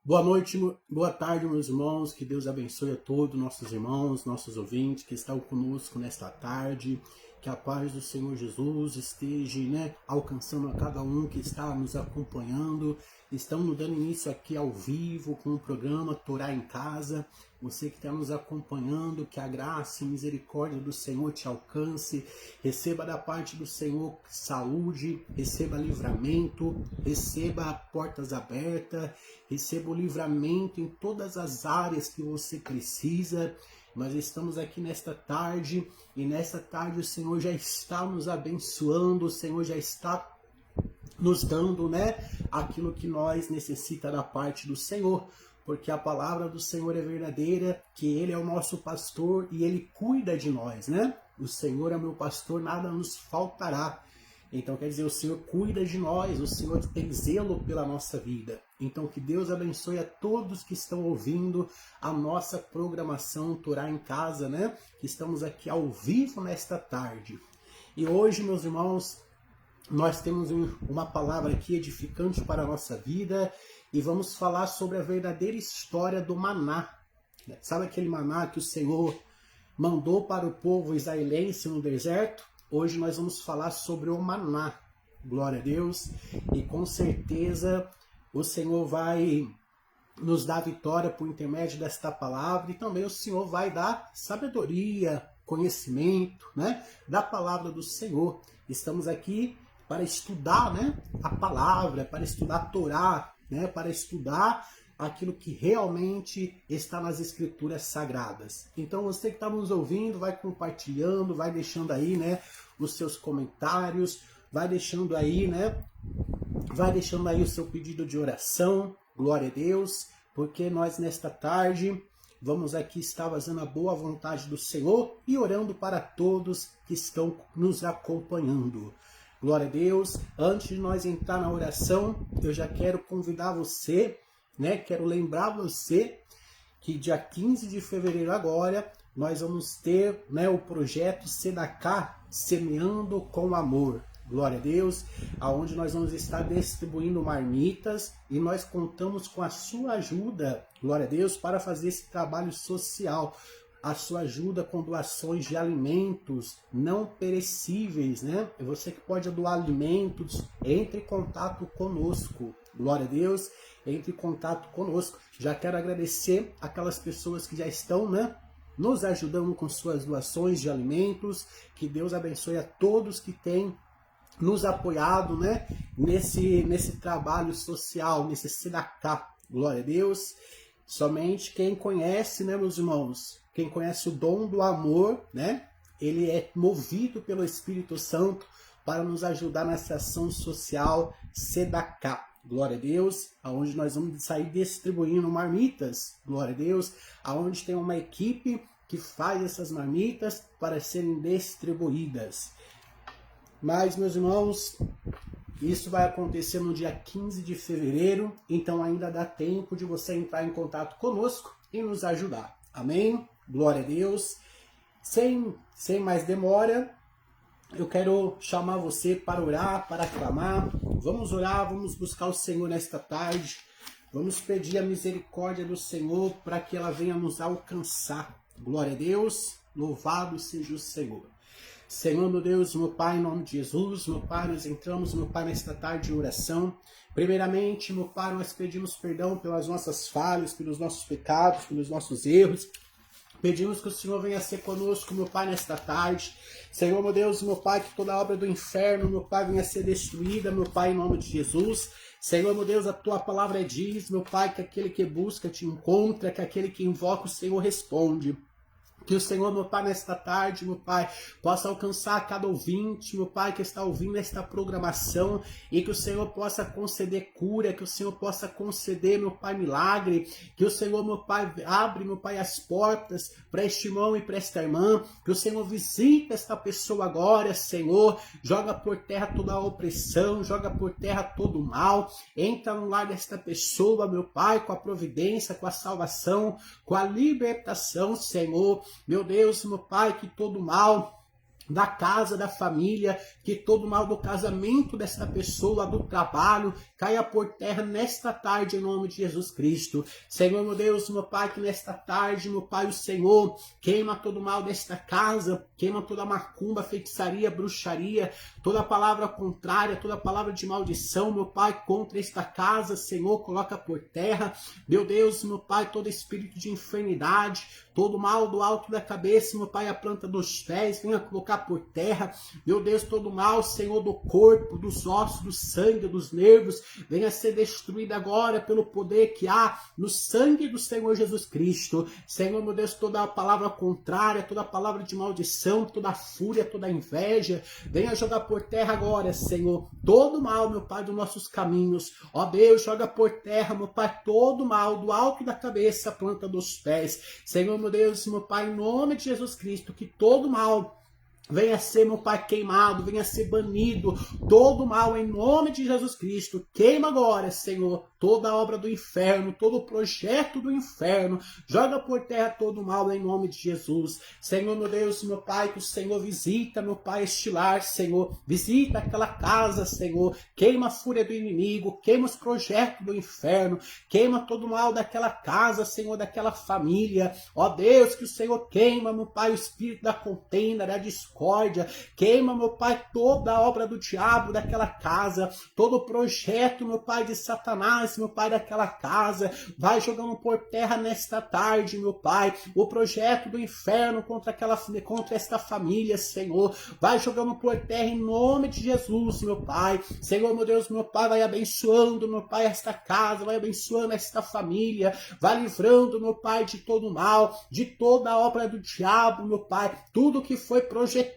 Boa noite, boa tarde, meus irmãos. Que Deus abençoe a todos nossos irmãos, nossos ouvintes que estão conosco nesta tarde. Que a paz do Senhor Jesus esteja, alcançando a cada um que está nos acompanhando. Estamos dando início aqui ao vivo com o programa Torá em Casa. Você que está nos acompanhando, que a graça e misericórdia do Senhor te alcance. Receba da parte do Senhor saúde, receba livramento, receba portas abertas, receba o livramento em todas as áreas que você precisa. Nós estamos aqui nesta tarde e nesta tarde o Senhor já está nos abençoando, o Senhor já está nos dando, aquilo que nós necessitamos da parte do Senhor, porque a palavra do Senhor é verdadeira, que Ele é o nosso pastor e Ele cuida de nós, O Senhor é meu pastor, nada nos faltará. Então quer dizer, o Senhor cuida de nós, o Senhor tem zelo pela nossa vida. Então que Deus abençoe a todos que estão ouvindo a nossa programação Torá em Casa, Que estamos aqui ao vivo nesta tarde. E hoje, meus irmãos, nós temos uma palavra aqui edificante para a nossa vida e vamos falar sobre a verdadeira história do maná. Sabe aquele maná que o Senhor mandou para o povo israelense no deserto? Hoje nós vamos falar sobre o maná. Glória a Deus. E com certeza o Senhor vai nos dar vitória por intermédio desta palavra e também o Senhor vai dar sabedoria, conhecimento, da palavra do Senhor. Estamos aqui para estudar, a palavra, para estudar a Torá, para estudar aquilo que realmente está nas escrituras sagradas. Então você que está nos ouvindo, vai compartilhando, vai deixando aí, os seus comentários, vai deixando aí, o seu pedido de oração, glória a Deus, porque nós nesta tarde vamos aqui estar fazendo a boa vontade do Senhor e orando para todos que estão nos acompanhando. Glória a Deus. Antes de nós entrar na oração, eu já quero convidar você, quero lembrar você que dia 15 de fevereiro agora, nós vamos ter o projeto Sedaká, Semeando com Amor. Glória a Deus, aonde nós vamos estar distribuindo marmitas e nós contamos com a sua ajuda, glória a Deus, para fazer esse trabalho social. A sua ajuda com doações de alimentos não perecíveis, Você que pode doar alimentos, entre em contato conosco. Glória a Deus, entre em contato conosco. Já quero agradecer aquelas pessoas que já estão, nos ajudando com suas doações de alimentos. Que Deus abençoe a todos que têm nos apoiado, nesse trabalho social, nesse Sedaká. Glória a Deus. Somente quem conhece, meus irmãos, quem conhece o dom do amor, ele é movido pelo Espírito Santo para nos ajudar nessa ação social Sedaká. Glória a Deus, aonde nós vamos sair distribuindo marmitas, glória a Deus, aonde tem uma equipe que faz essas marmitas para serem distribuídas. Mas, meus irmãos, isso vai acontecer no dia 15 de fevereiro, então ainda dá tempo de você entrar em contato conosco e nos ajudar. Amém? Glória a Deus. Sem mais demora, eu quero chamar você para orar, para clamar. Vamos orar, vamos buscar o Senhor nesta tarde. Vamos pedir a misericórdia do Senhor para que ela venha nos alcançar. Glória a Deus, louvado seja o Senhor. Senhor, meu Deus, meu Pai, em nome de Jesus, meu Pai, nós entramos, meu Pai, nesta tarde de oração. Primeiramente, meu Pai, nós pedimos perdão pelas nossas falhas, pelos nossos pecados, pelos nossos erros. Pedimos que o Senhor venha ser conosco, meu Pai, nesta tarde. Senhor, meu Deus, meu Pai, que toda obra do inferno, meu Pai, venha ser destruída, meu Pai, em nome de Jesus. Senhor, meu Deus, a Tua palavra diz, meu Pai, que aquele que busca te encontra, que aquele que invoca o Senhor responde. Que o Senhor, meu Pai, nesta tarde, meu Pai, possa alcançar cada ouvinte, meu Pai, que está ouvindo esta programação e que o Senhor possa conceder cura, que o Senhor possa conceder, meu Pai, milagre, que o Senhor, meu Pai, abre, meu Pai, as portas para este irmão e para esta irmã, que o Senhor visite esta pessoa agora, Senhor, joga por terra toda a opressão, joga por terra todo o mal, entra no lar desta pessoa, meu Pai, com a providência, com a salvação, com a libertação, Senhor. Meu Deus, meu Pai, que todo mal da casa, da família, que todo mal do casamento desta pessoa, do trabalho, caia por terra nesta tarde, em nome de Jesus Cristo. Senhor, meu Deus, meu Pai, que nesta tarde, meu Pai, o Senhor, queima todo mal desta casa, queima toda macumba, feitiçaria, bruxaria, toda palavra contrária, toda palavra de maldição, meu Pai, contra esta casa, Senhor, coloca por terra. Meu Deus, meu Pai, todo espírito de enfermidade, todo mal do alto da cabeça, meu Pai, a planta dos pés, venha colocar por terra. Meu Deus, todo mal, Senhor, do corpo, dos ossos, do sangue, dos nervos, venha ser destruído agora pelo poder que há no sangue do Senhor Jesus Cristo. Senhor, meu Deus, toda a palavra contrária, toda a palavra de maldição, toda a fúria, toda a inveja, venha jogar por terra agora, Senhor, todo mal, meu Pai, dos nossos caminhos. Ó Deus, joga por terra, meu Pai, todo mal, do alto da cabeça, a planta dos pés. Senhor, meu Deus, meu Pai, em nome de Jesus Cristo, que todo mal venha ser, meu Pai, queimado, venha ser banido, todo mal em nome de Jesus Cristo. Queima agora, Senhor, toda a obra do inferno, todo o projeto do inferno. Joga por terra todo o mal em nome de Jesus. Senhor, meu Deus, meu Pai, que o Senhor visita, meu Pai, este lar, Senhor. Visita aquela casa, Senhor. Queima a fúria do inimigo, queima os projetos do inferno. Queima todo o mal daquela casa, Senhor, daquela família. Ó Deus, que o Senhor queima, meu Pai, o espírito da contenda, da discórdia. Queima, meu Pai, toda a obra do diabo daquela casa, todo o projeto, meu Pai, de Satanás, meu Pai, daquela casa. Vai jogando por terra nesta tarde, meu Pai, o projeto do inferno contra esta família, Senhor. Vai jogando por terra em nome de Jesus, meu Pai. Senhor, meu Deus, meu Pai, vai abençoando, meu Pai, esta casa, vai abençoando esta família, vai livrando, meu Pai, de todo o mal, de toda a obra do diabo, meu Pai, tudo que foi projetado,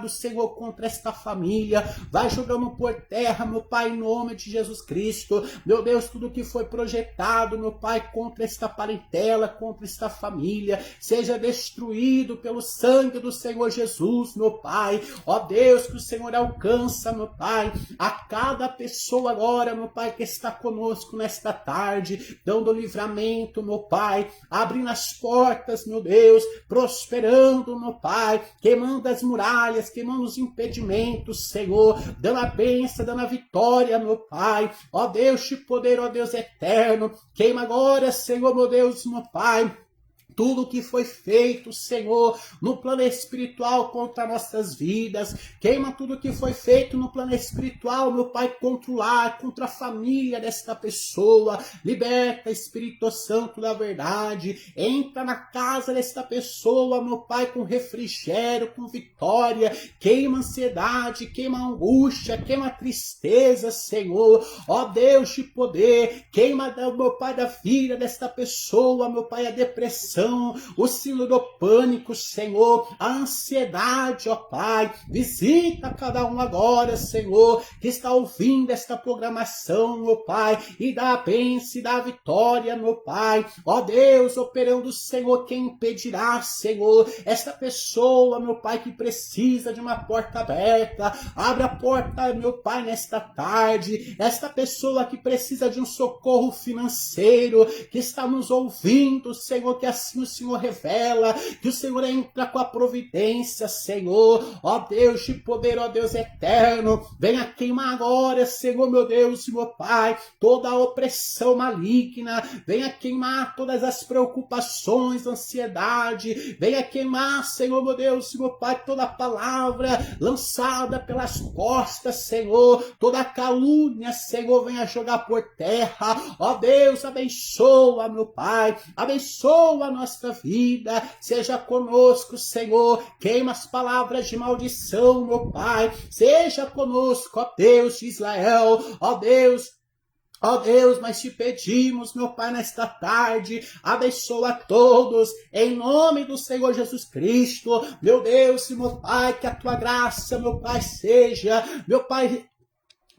Senhor, contra esta família, vai jogando por terra, meu Pai, em nome de Jesus Cristo. Meu Deus, tudo que foi projetado, meu Pai, contra esta parentela, contra esta família, seja destruído pelo sangue do Senhor Jesus, meu Pai. Ó Deus, que o Senhor alcança, meu Pai, a cada pessoa agora, meu Pai, que está conosco nesta tarde, dando livramento, meu Pai, abrindo as portas, meu Deus, prosperando, meu Pai, queimando as muralhas, queimando os impedimentos, Senhor, dando a bênção, dando a vitória, meu Pai. Ó Deus de poder, ó Deus eterno, queima agora, Senhor, meu Deus, meu Pai, tudo que foi feito, Senhor, no plano espiritual contra nossas vidas. Queima tudo que foi feito no plano espiritual, meu Pai, contra o lar, contra a família desta pessoa. Liberta, Espírito Santo da verdade. Entra na casa desta pessoa, meu Pai, com refrigério, com vitória. Queima a ansiedade, queima a angústia, queima a tristeza, Senhor. Ó Deus de poder, queima, meu Pai, da vida desta pessoa, meu Pai, a depressão, o síndrome do pânico, Senhor, a ansiedade, ó Pai. Visita cada um agora, Senhor, que está ouvindo esta programação, meu Pai, e dá a bênção e dá a vitória, meu Pai. Ó Deus, operando, Senhor, quem impedirá, Senhor, esta pessoa, meu Pai, que precisa de uma porta aberta. Abre a porta, meu Pai, nesta tarde. Esta pessoa que precisa de um socorro financeiro, que está nos ouvindo, Senhor, que assim o Senhor revela, que o Senhor entra com a providência, Senhor. Ó Deus de poder, ó Deus eterno, venha queimar agora, Senhor, meu Deus e meu Pai, toda a opressão maligna, venha queimar todas as preocupações, ansiedade, venha queimar, Senhor, meu Deus e meu Pai, toda a palavra lançada pelas costas, Senhor, toda a calúnia, Senhor, venha jogar por terra. Ó Deus, abençoa, meu Pai, abençoa a nossa vida, seja conosco, Senhor, queima as palavras de maldição, meu Pai, seja conosco, ó Deus de Israel, ó Deus, nós te pedimos, meu Pai, nesta tarde, abençoa a todos, em nome do Senhor Jesus Cristo, meu Deus e meu Pai, que a tua graça, meu Pai, seja, meu Pai,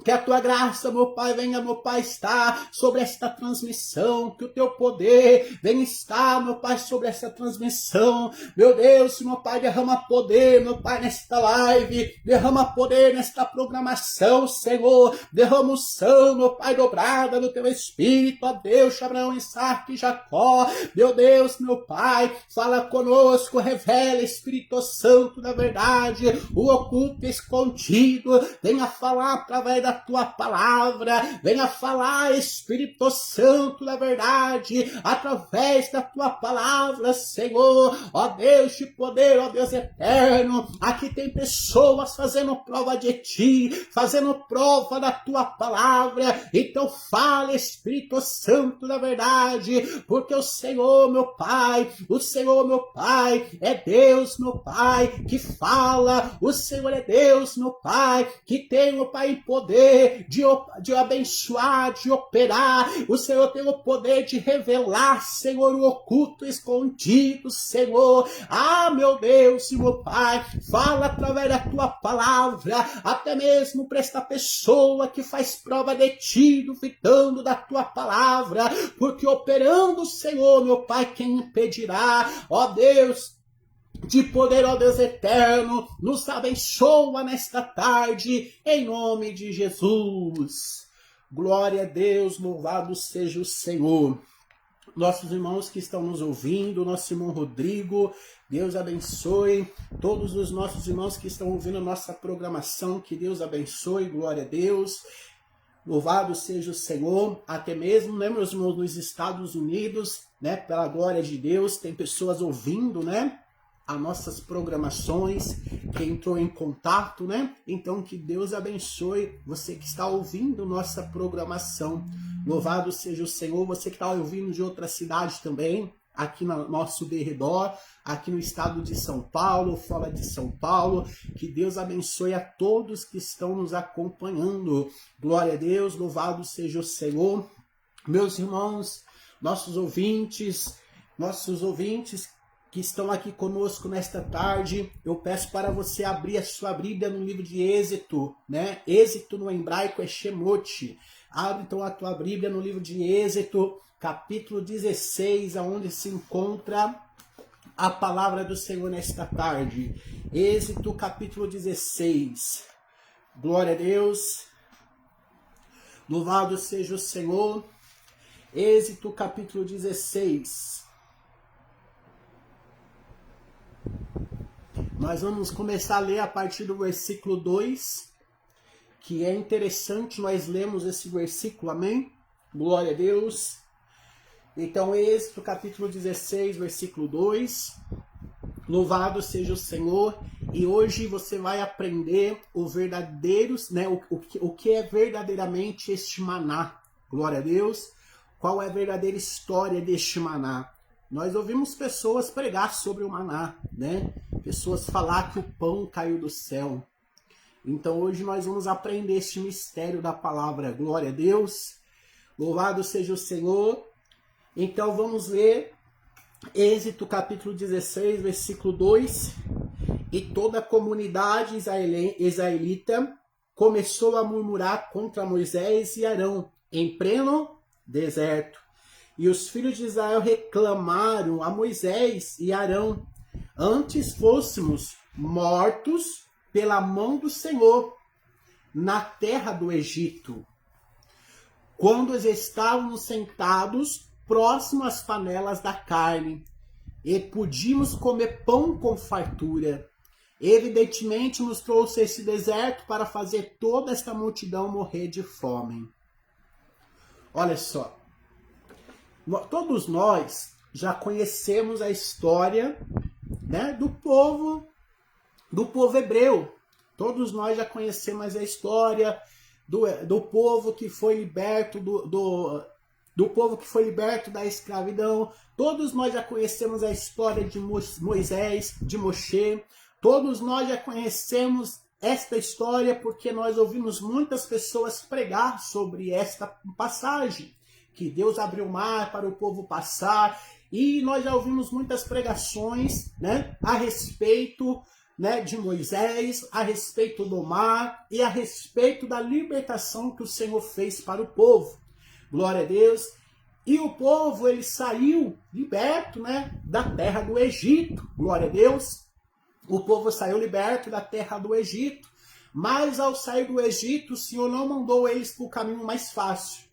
Que a tua graça, meu Pai, venha, meu Pai, estar sobre esta transmissão. Que o teu poder venha estar, meu Pai, sobre esta transmissão. Meu Deus, meu Pai, derrama poder, meu Pai, nesta live. Derrama poder nesta programação, Senhor. Derrama unção, meu Pai, dobrada do teu Espírito. Ó Deus, Abraão, Isaac e Jacó. Meu Deus, meu Pai, fala conosco, revela, Espírito Santo da verdade, o oculto escondido. Venha falar através da tua palavra, venha falar, Espírito Santo da verdade, através da tua palavra, Senhor, ó Deus de poder, ó Deus eterno. Aqui tem pessoas fazendo prova de ti, fazendo prova da tua palavra. Então fala, Espírito Santo da verdade, porque o Senhor, meu Pai, o Senhor, meu Pai, é Deus, meu Pai, que fala. O Senhor é Deus, meu Pai, que tem, meu Pai, poder de abençoar, de operar. O Senhor tem o poder de revelar, Senhor, o oculto escondido, Senhor. Ah, meu Deus e meu Pai, fala através da tua palavra, até mesmo para esta pessoa que faz prova de ti, duvidando da tua palavra, porque operando, Senhor, meu Pai, quem impedirá? Ó Deus de poder, ó Deus eterno, nos abençoa nesta tarde, em nome de Jesus. Glória a Deus, louvado seja o Senhor. Nossos irmãos que estão nos ouvindo, nosso irmão Rodrigo, Deus abençoe. Todos os nossos irmãos que estão ouvindo nossa programação, que Deus abençoe, glória a Deus. Louvado seja o Senhor, até mesmo, né, meus irmãos, nos Estados Unidos, né, pela glória de Deus, tem pessoas ouvindo, né, as nossas programações, que entrou em contato, né? Então que Deus abençoe você que está ouvindo nossa programação. Louvado seja o Senhor, você que está ouvindo de outra cidade também, aqui no nosso derredor, aqui no estado de São Paulo, fora de São Paulo. Que Deus abençoe a todos que estão nos acompanhando. Glória a Deus, louvado seja o Senhor. Meus irmãos, nossos ouvintes que estão aqui conosco nesta tarde, eu peço para você abrir a sua Bíblia no livro de Êxodo, né? Êxodo no hebraico é Shemot. Abre então a tua Bíblia no livro de Êxodo, capítulo 16, aonde se encontra a palavra do Senhor nesta tarde. Êxodo, capítulo 16. Glória a Deus. Louvado seja o Senhor. Êxodo, capítulo 16. Nós vamos começar a ler a partir do versículo 2, que é interessante nós lemos esse versículo, amém? Glória a Deus. Então, Êxodo, capítulo 16, versículo 2. Louvado seja o Senhor. E hoje você vai aprender o verdadeiro, né, o que é verdadeiramente este maná. Glória a Deus. Qual é a verdadeira história deste maná? Nós ouvimos pessoas pregar sobre o maná, né? Pessoas falar que o pão caiu do céu. Então hoje nós vamos aprender este mistério da palavra. Glória a Deus. Louvado seja o Senhor. Então vamos ler Êxodo capítulo 16, versículo 2. E toda a comunidade israelita começou a murmurar contra Moisés e Arão em pleno deserto. E os filhos de Israel reclamaram a Moisés e Arão: antes fôssemos mortos pela mão do Senhor na terra do Egito, quando eles estávamos sentados próximo às panelas da carne, e podíamos comer pão com fartura. Evidentemente nos trouxe esse deserto para fazer toda esta multidão morrer de fome. Olha só. Todos nós já conhecemos a história, né, do povo hebreu. Todos nós já conhecemos a história do povo que foi liberto do povo que foi liberto da escravidão. Todos nós já conhecemos a história de Moisés, de Moshe. Todos nós já conhecemos esta história porque nós ouvimos muitas pessoas pregar sobre esta passagem, que Deus abriu o mar para o povo passar, e nós já ouvimos muitas pregações, né, a respeito né, de Moisés, a respeito do mar e a respeito da libertação que o Senhor fez para o povo. Glória a Deus. E o povo, ele saiu liberto, né, da terra do Egito. Glória a Deus. O povo saiu liberto da terra do Egito. Mas ao sair do Egito, o Senhor não mandou eles para o caminho mais fácil.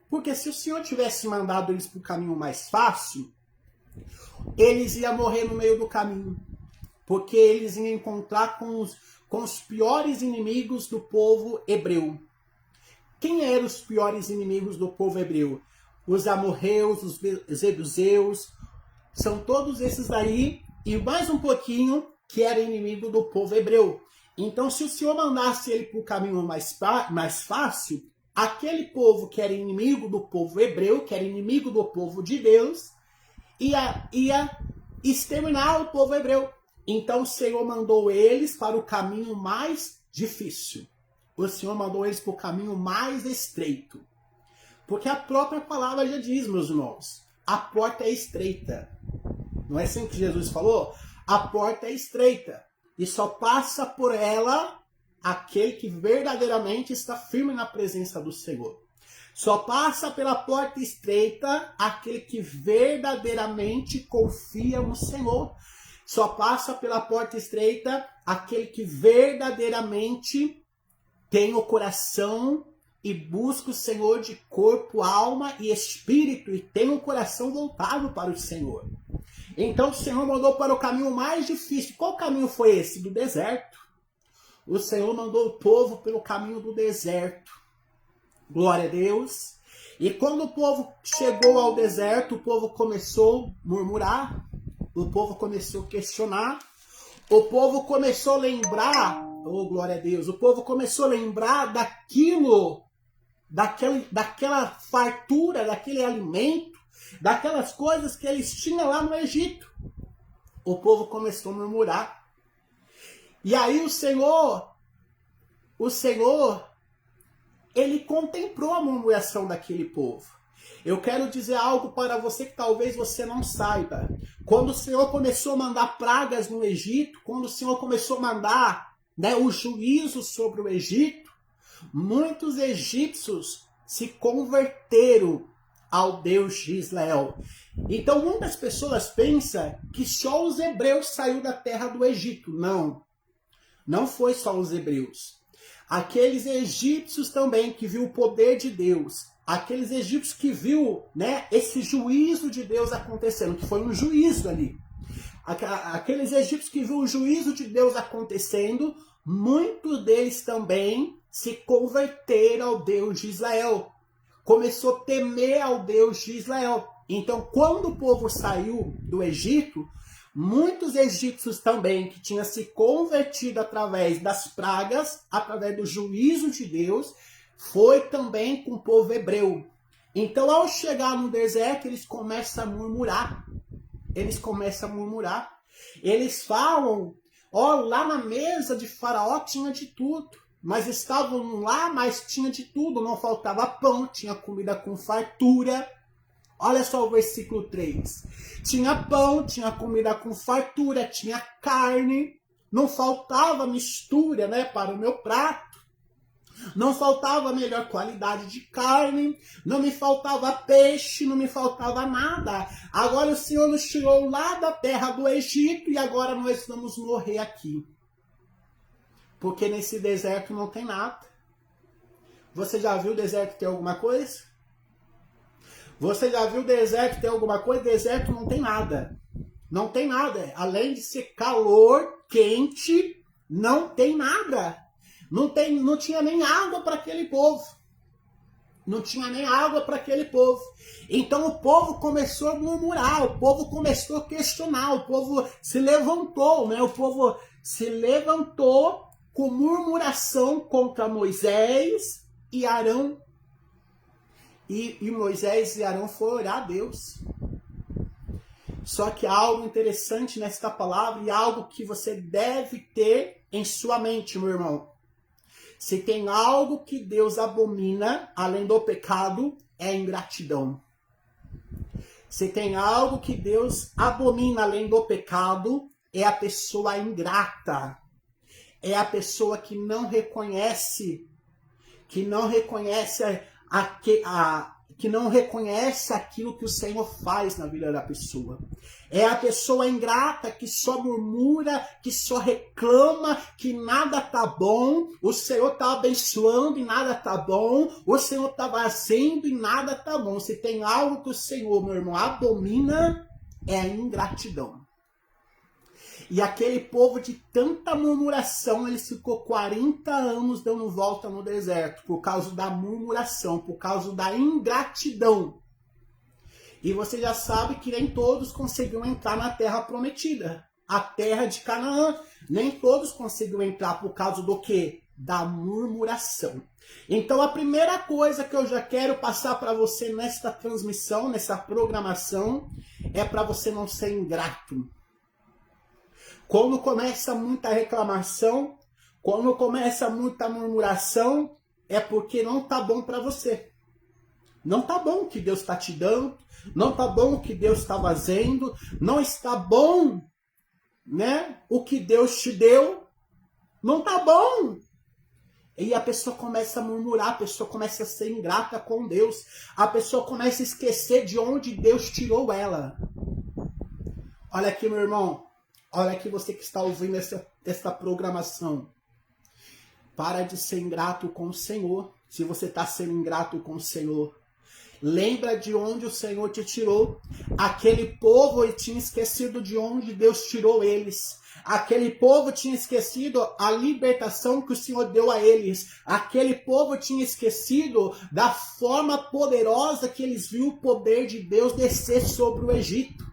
Porque se o Senhor tivesse mandado eles para o caminho mais fácil, eles iam morrer no meio do caminho. Porque eles iam encontrar com os piores inimigos do povo hebreu. Quem eram os piores inimigos do povo hebreu? Os amorreus, os jebuseus, são todos esses daí, e mais um pouquinho que era inimigo do povo hebreu. Então, se o Senhor mandasse ele para o caminho mais fácil, aquele povo que era inimigo do povo hebreu, que era inimigo do povo de Deus, ia exterminar o povo hebreu. Então o Senhor mandou eles para o caminho mais difícil. O Senhor mandou eles para o caminho mais estreito. Porque a própria palavra já diz, meus irmãos, a porta é estreita. Não é assim que Jesus falou? A porta é estreita. E só passa por ela aquele que verdadeiramente está firme na presença do Senhor. Só passa pela porta estreita aquele que verdadeiramente confia no Senhor. Só passa pela porta estreita aquele que verdadeiramente tem o coração e busca o Senhor de corpo, alma e espírito e tem o coração voltado para o Senhor. Então o Senhor mandou para o caminho mais difícil. Qual caminho foi esse? Do deserto. O Senhor mandou o povo pelo caminho do deserto. Glória a Deus. E quando o povo chegou ao deserto, o povo começou a murmurar. O povo começou a questionar. O povo começou a lembrar. Oh, glória a Deus. O povo começou a lembrar daquela fartura, daquele alimento, daquelas coisas que eles tinham lá no Egito. O povo começou a murmurar. E aí o Senhor, ele contemplou a murmuração daquele povo. Eu quero dizer algo para você que talvez você não saiba. Quando o Senhor começou a mandar pragas no Egito, quando o Senhor começou a mandar, né, o juízo sobre o Egito, muitos egípcios se converteram ao Deus de Israel. Então muitas pessoas pensam que só os hebreus saíram da terra do Egito. Não. Não foi só os hebreus. Aqueles egípcios também que viu o poder de Deus, aqueles egípcios que viu, né, esse juízo de Deus acontecendo, que foi um juízo ali. Aqueles egípcios que viu o juízo de Deus acontecendo, muitos deles também se converteram ao Deus de Israel. Começou a temer ao Deus de Israel. Então, quando o povo saiu do Egito, muitos egípcios também que tinham se convertido através das pragas, através do juízo de Deus, foi também com o povo hebreu. Então, ao chegar no deserto, eles começam a murmurar. Eles começam a murmurar. Eles falam, ó, lá na mesa de Faraó tinha de tudo. Mas estavam lá, mas tinha de tudo. Não faltava pão, tinha comida com fartura. Olha só o versículo 3. Tinha pão, tinha comida com fartura, tinha carne. Não faltava mistura, né, para o meu prato. Não faltava melhor qualidade de carne. Não me faltava peixe, não me faltava nada. Agora o Senhor nos tirou lá da terra do Egito e agora nós vamos morrer aqui. Porque nesse deserto não tem nada. Você já viu o deserto ter alguma coisa? Você já viu o deserto ter alguma coisa? Deserto não tem nada. Não tem nada. Além de ser calor, quente, não tem nada. Não tinha nem água para aquele povo. Não tinha nem água para aquele povo. Então o povo começou a murmurar, o povo começou a questionar, o povo se levantou, né? O povo se levantou com murmuração contra Moisés e Arão. E Moisés e Arão foram orar a Deus. Só que há algo interessante nesta palavra e algo que você deve ter em sua mente, meu irmão. Se tem algo que Deus abomina, além do pecado, é a ingratidão. Se tem algo que Deus abomina, além do pecado, é a pessoa ingrata. É a pessoa que não reconhece que não reconhece aquilo que o Senhor faz na vida da pessoa. É a pessoa ingrata que só murmura, que só reclama, que nada tá bom, o Senhor tá abençoando e nada tá bom, o Senhor tá fazendo e nada tá bom. Se tem algo que o Senhor, meu irmão, abomina, é a ingratidão. E aquele povo de tanta murmuração, ele ficou 40 anos dando volta no deserto, por causa da murmuração, por causa da ingratidão. E você já sabe que nem todos conseguiram entrar na terra prometida, a terra de Canaã. Nem todos conseguiram entrar por causa do quê? Da murmuração. Então a primeira coisa que eu já quero passar para você nesta transmissão, nessa programação, é para você não ser ingrato. Quando começa muita reclamação, quando começa muita murmuração, é porque não tá bom para você. Não tá bom o que Deus está te dando, não tá bom o que Deus está fazendo, não está bom, né? O que Deus te deu, não tá bom. E a pessoa começa a murmurar, a pessoa começa a ser ingrata com Deus, a pessoa começa a esquecer de onde Deus tirou ela. Olha aqui, meu irmão. Olha aqui você que está ouvindo essa programação. Para de ser ingrato com o Senhor. Se você está sendo ingrato com o Senhor, lembra de onde o Senhor te tirou. Aquele povo tinha esquecido de onde Deus tirou eles. Aquele povo tinha esquecido a libertação que o Senhor deu a eles. Aquele povo tinha esquecido da forma poderosa que eles viram o poder de Deus descer sobre o Egito.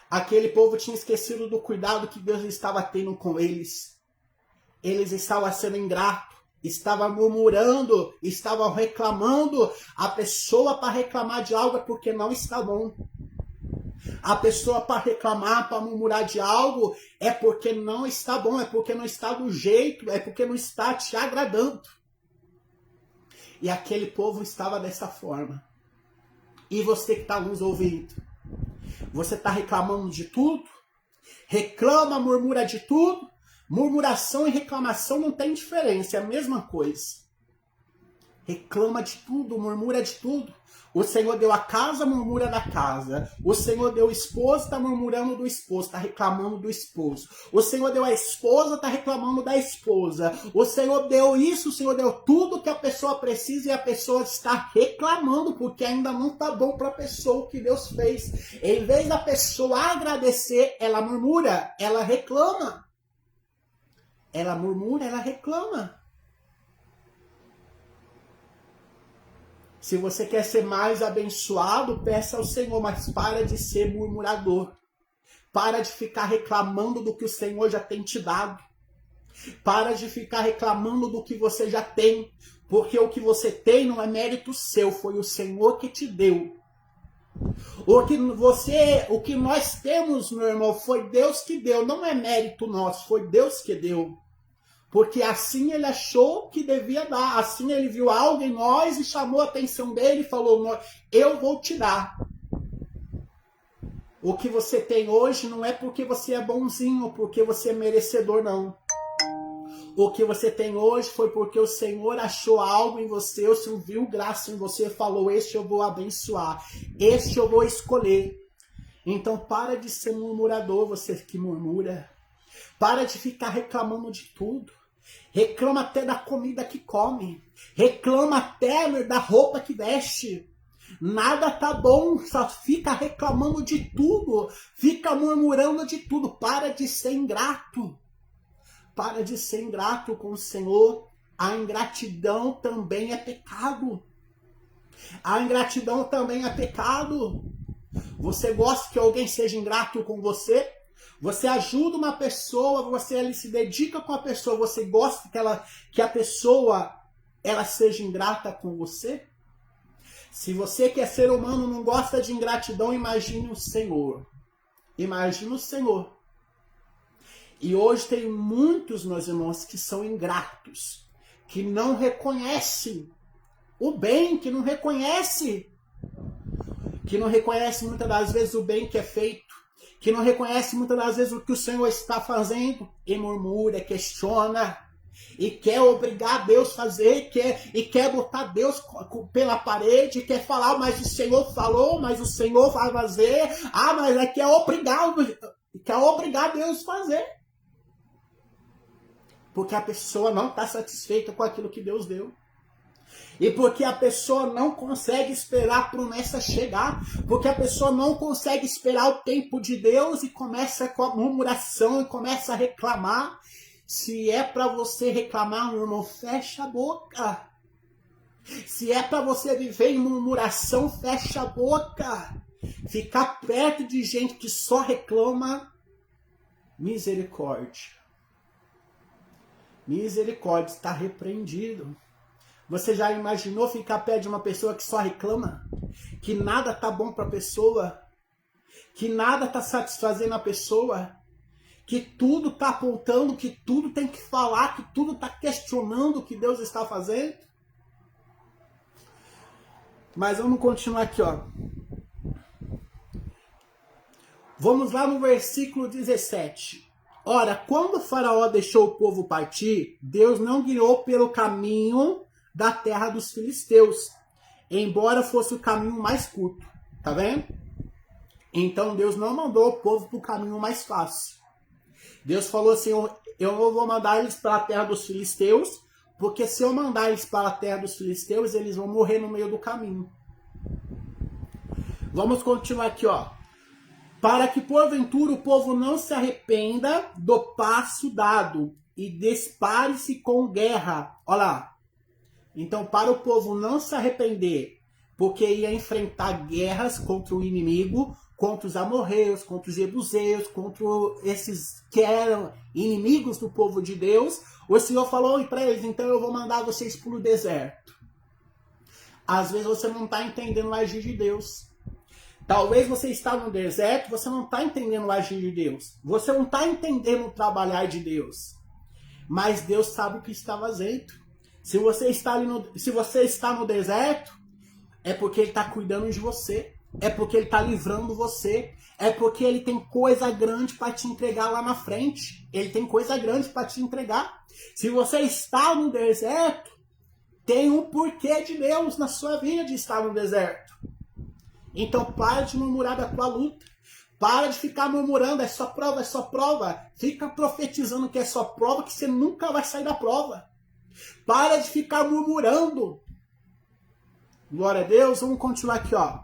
Aquele povo tinha esquecido do cuidado que Deus estava tendo com eles. Eles estavam sendo ingratos, estavam murmurando, estavam reclamando. A pessoa para reclamar de algo é porque não está bom. A pessoa para reclamar, para murmurar de algo é porque não está bom, é porque não está do jeito, é porque não está te agradando. E aquele povo estava dessa forma. E você que está nos ouvindo, você está reclamando de tudo? Reclama, murmura de tudo? Murmuração e reclamação não tem diferença, é a mesma coisa. Reclama de tudo, murmura de tudo. O Senhor deu a casa, murmura da casa. O Senhor deu o esposo, está murmurando do esposo, está reclamando do esposo. O Senhor deu a esposa, está reclamando da esposa. O Senhor deu isso, o Senhor deu tudo que a pessoa precisa e a pessoa está reclamando porque ainda não está bom para a pessoa o que Deus fez. Em vez da pessoa agradecer, ela murmura, ela reclama. Ela murmura, ela reclama. Se você quer ser mais abençoado, peça ao Senhor, mas para de ser murmurador. Para de ficar reclamando do que o Senhor já tem te dado. Para de ficar reclamando do que você já tem, porque o que você tem não é mérito seu, foi o Senhor que te deu. O que nós temos, meu irmão, foi Deus que deu, não é mérito nosso, foi Deus que deu. Porque assim ele achou que devia dar. Assim ele viu algo em nós e chamou a atenção dele e falou, eu vou te dar. O que você tem hoje não é porque você é bonzinho, porque você é merecedor, não. O que você tem hoje foi porque o Senhor achou algo em você, o Senhor viu graça em você e falou, este eu vou abençoar, este eu vou escolher. Então para de ser murmurador, você que murmura. Para de ficar reclamando de tudo. Reclama até da comida que come. Reclama até da roupa que veste. Nada tá bom, só fica reclamando de tudo. Fica murmurando de tudo. Para de ser ingrato. Para de ser ingrato com o Senhor. A ingratidão também é pecado. A ingratidão também é pecado. Você gosta que alguém seja ingrato com você? Você ajuda uma pessoa, você se dedica com a pessoa, você gosta que a pessoa ela seja ingrata com você? Se você que é ser humano não gosta de ingratidão, imagine o Senhor. Imagine o Senhor. E hoje tem muitos, meus irmãos, que são ingratos, que não reconhecem o bem, que não reconhecem muitas das vezes o bem que é feito, que não reconhece muitas das vezes o que o Senhor está fazendo, e murmura, questiona, e quer obrigar Deus a fazer, e quer botar Deus pela parede, quer falar, mas o Senhor falou, mas o Senhor vai fazer, mas quer obrigar Deus a fazer. Porque a pessoa não está satisfeita com aquilo que Deus deu. E porque a pessoa não consegue esperar a promessa chegar. Porque a pessoa não consegue esperar o tempo de Deus e começa com a murmuração e começa a reclamar. Se é para você reclamar, meu irmão, fecha a boca. Se é para você viver em murmuração, fecha a boca. Ficar perto de gente que só reclama, misericórdia. Misericórdia, está repreendido. Você já imaginou ficar perto de uma pessoa que só reclama? Que nada tá bom para a pessoa? Que nada tá satisfazendo a pessoa? Que tudo tá apontando, que tudo tem que falar, que tudo tá questionando o que Deus está fazendo? Mas vamos continuar aqui, ó. Vamos lá no versículo 17. Ora, quando o faraó deixou o povo partir, Deus não guiou pelo caminho da terra dos filisteus, embora fosse o caminho mais curto. Tá vendo? Então Deus não mandou o povo para o caminho mais fácil. Deus falou assim, eu não vou mandar eles para a terra dos filisteus, porque se eu mandar eles para a terra dos filisteus, eles vão morrer no meio do caminho. Vamos continuar aqui, ó. Para que porventura o povo não se arrependa do passo dado e dispare-se com guerra. Olha lá. Então, para o povo não se arrepender, porque ia enfrentar guerras contra o inimigo, contra os amorreus, contra os jebuseus, contra esses que eram inimigos do povo de Deus, o Senhor falou para eles, então eu vou mandar vocês para o deserto. Às vezes você não está entendendo o agir de Deus. Talvez você está no deserto, você não está entendendo o agir de Deus. Você não está entendendo o trabalhar de Deus. Mas Deus sabe o que está fazendo. Se você está no deserto, é porque Ele está cuidando de você. É porque Ele está livrando você. É porque Ele tem coisa grande para te entregar lá na frente. Ele tem coisa grande para te entregar. Se você está no deserto, tem um porquê de Deus na sua vida de estar no deserto. Então para de murmurar da tua luta. Para de ficar murmurando, é só prova, é só prova. Fica profetizando que é só prova, que você nunca vai sair da prova. Para de ficar murmurando. Glória a Deus, vamos continuar aqui, ó.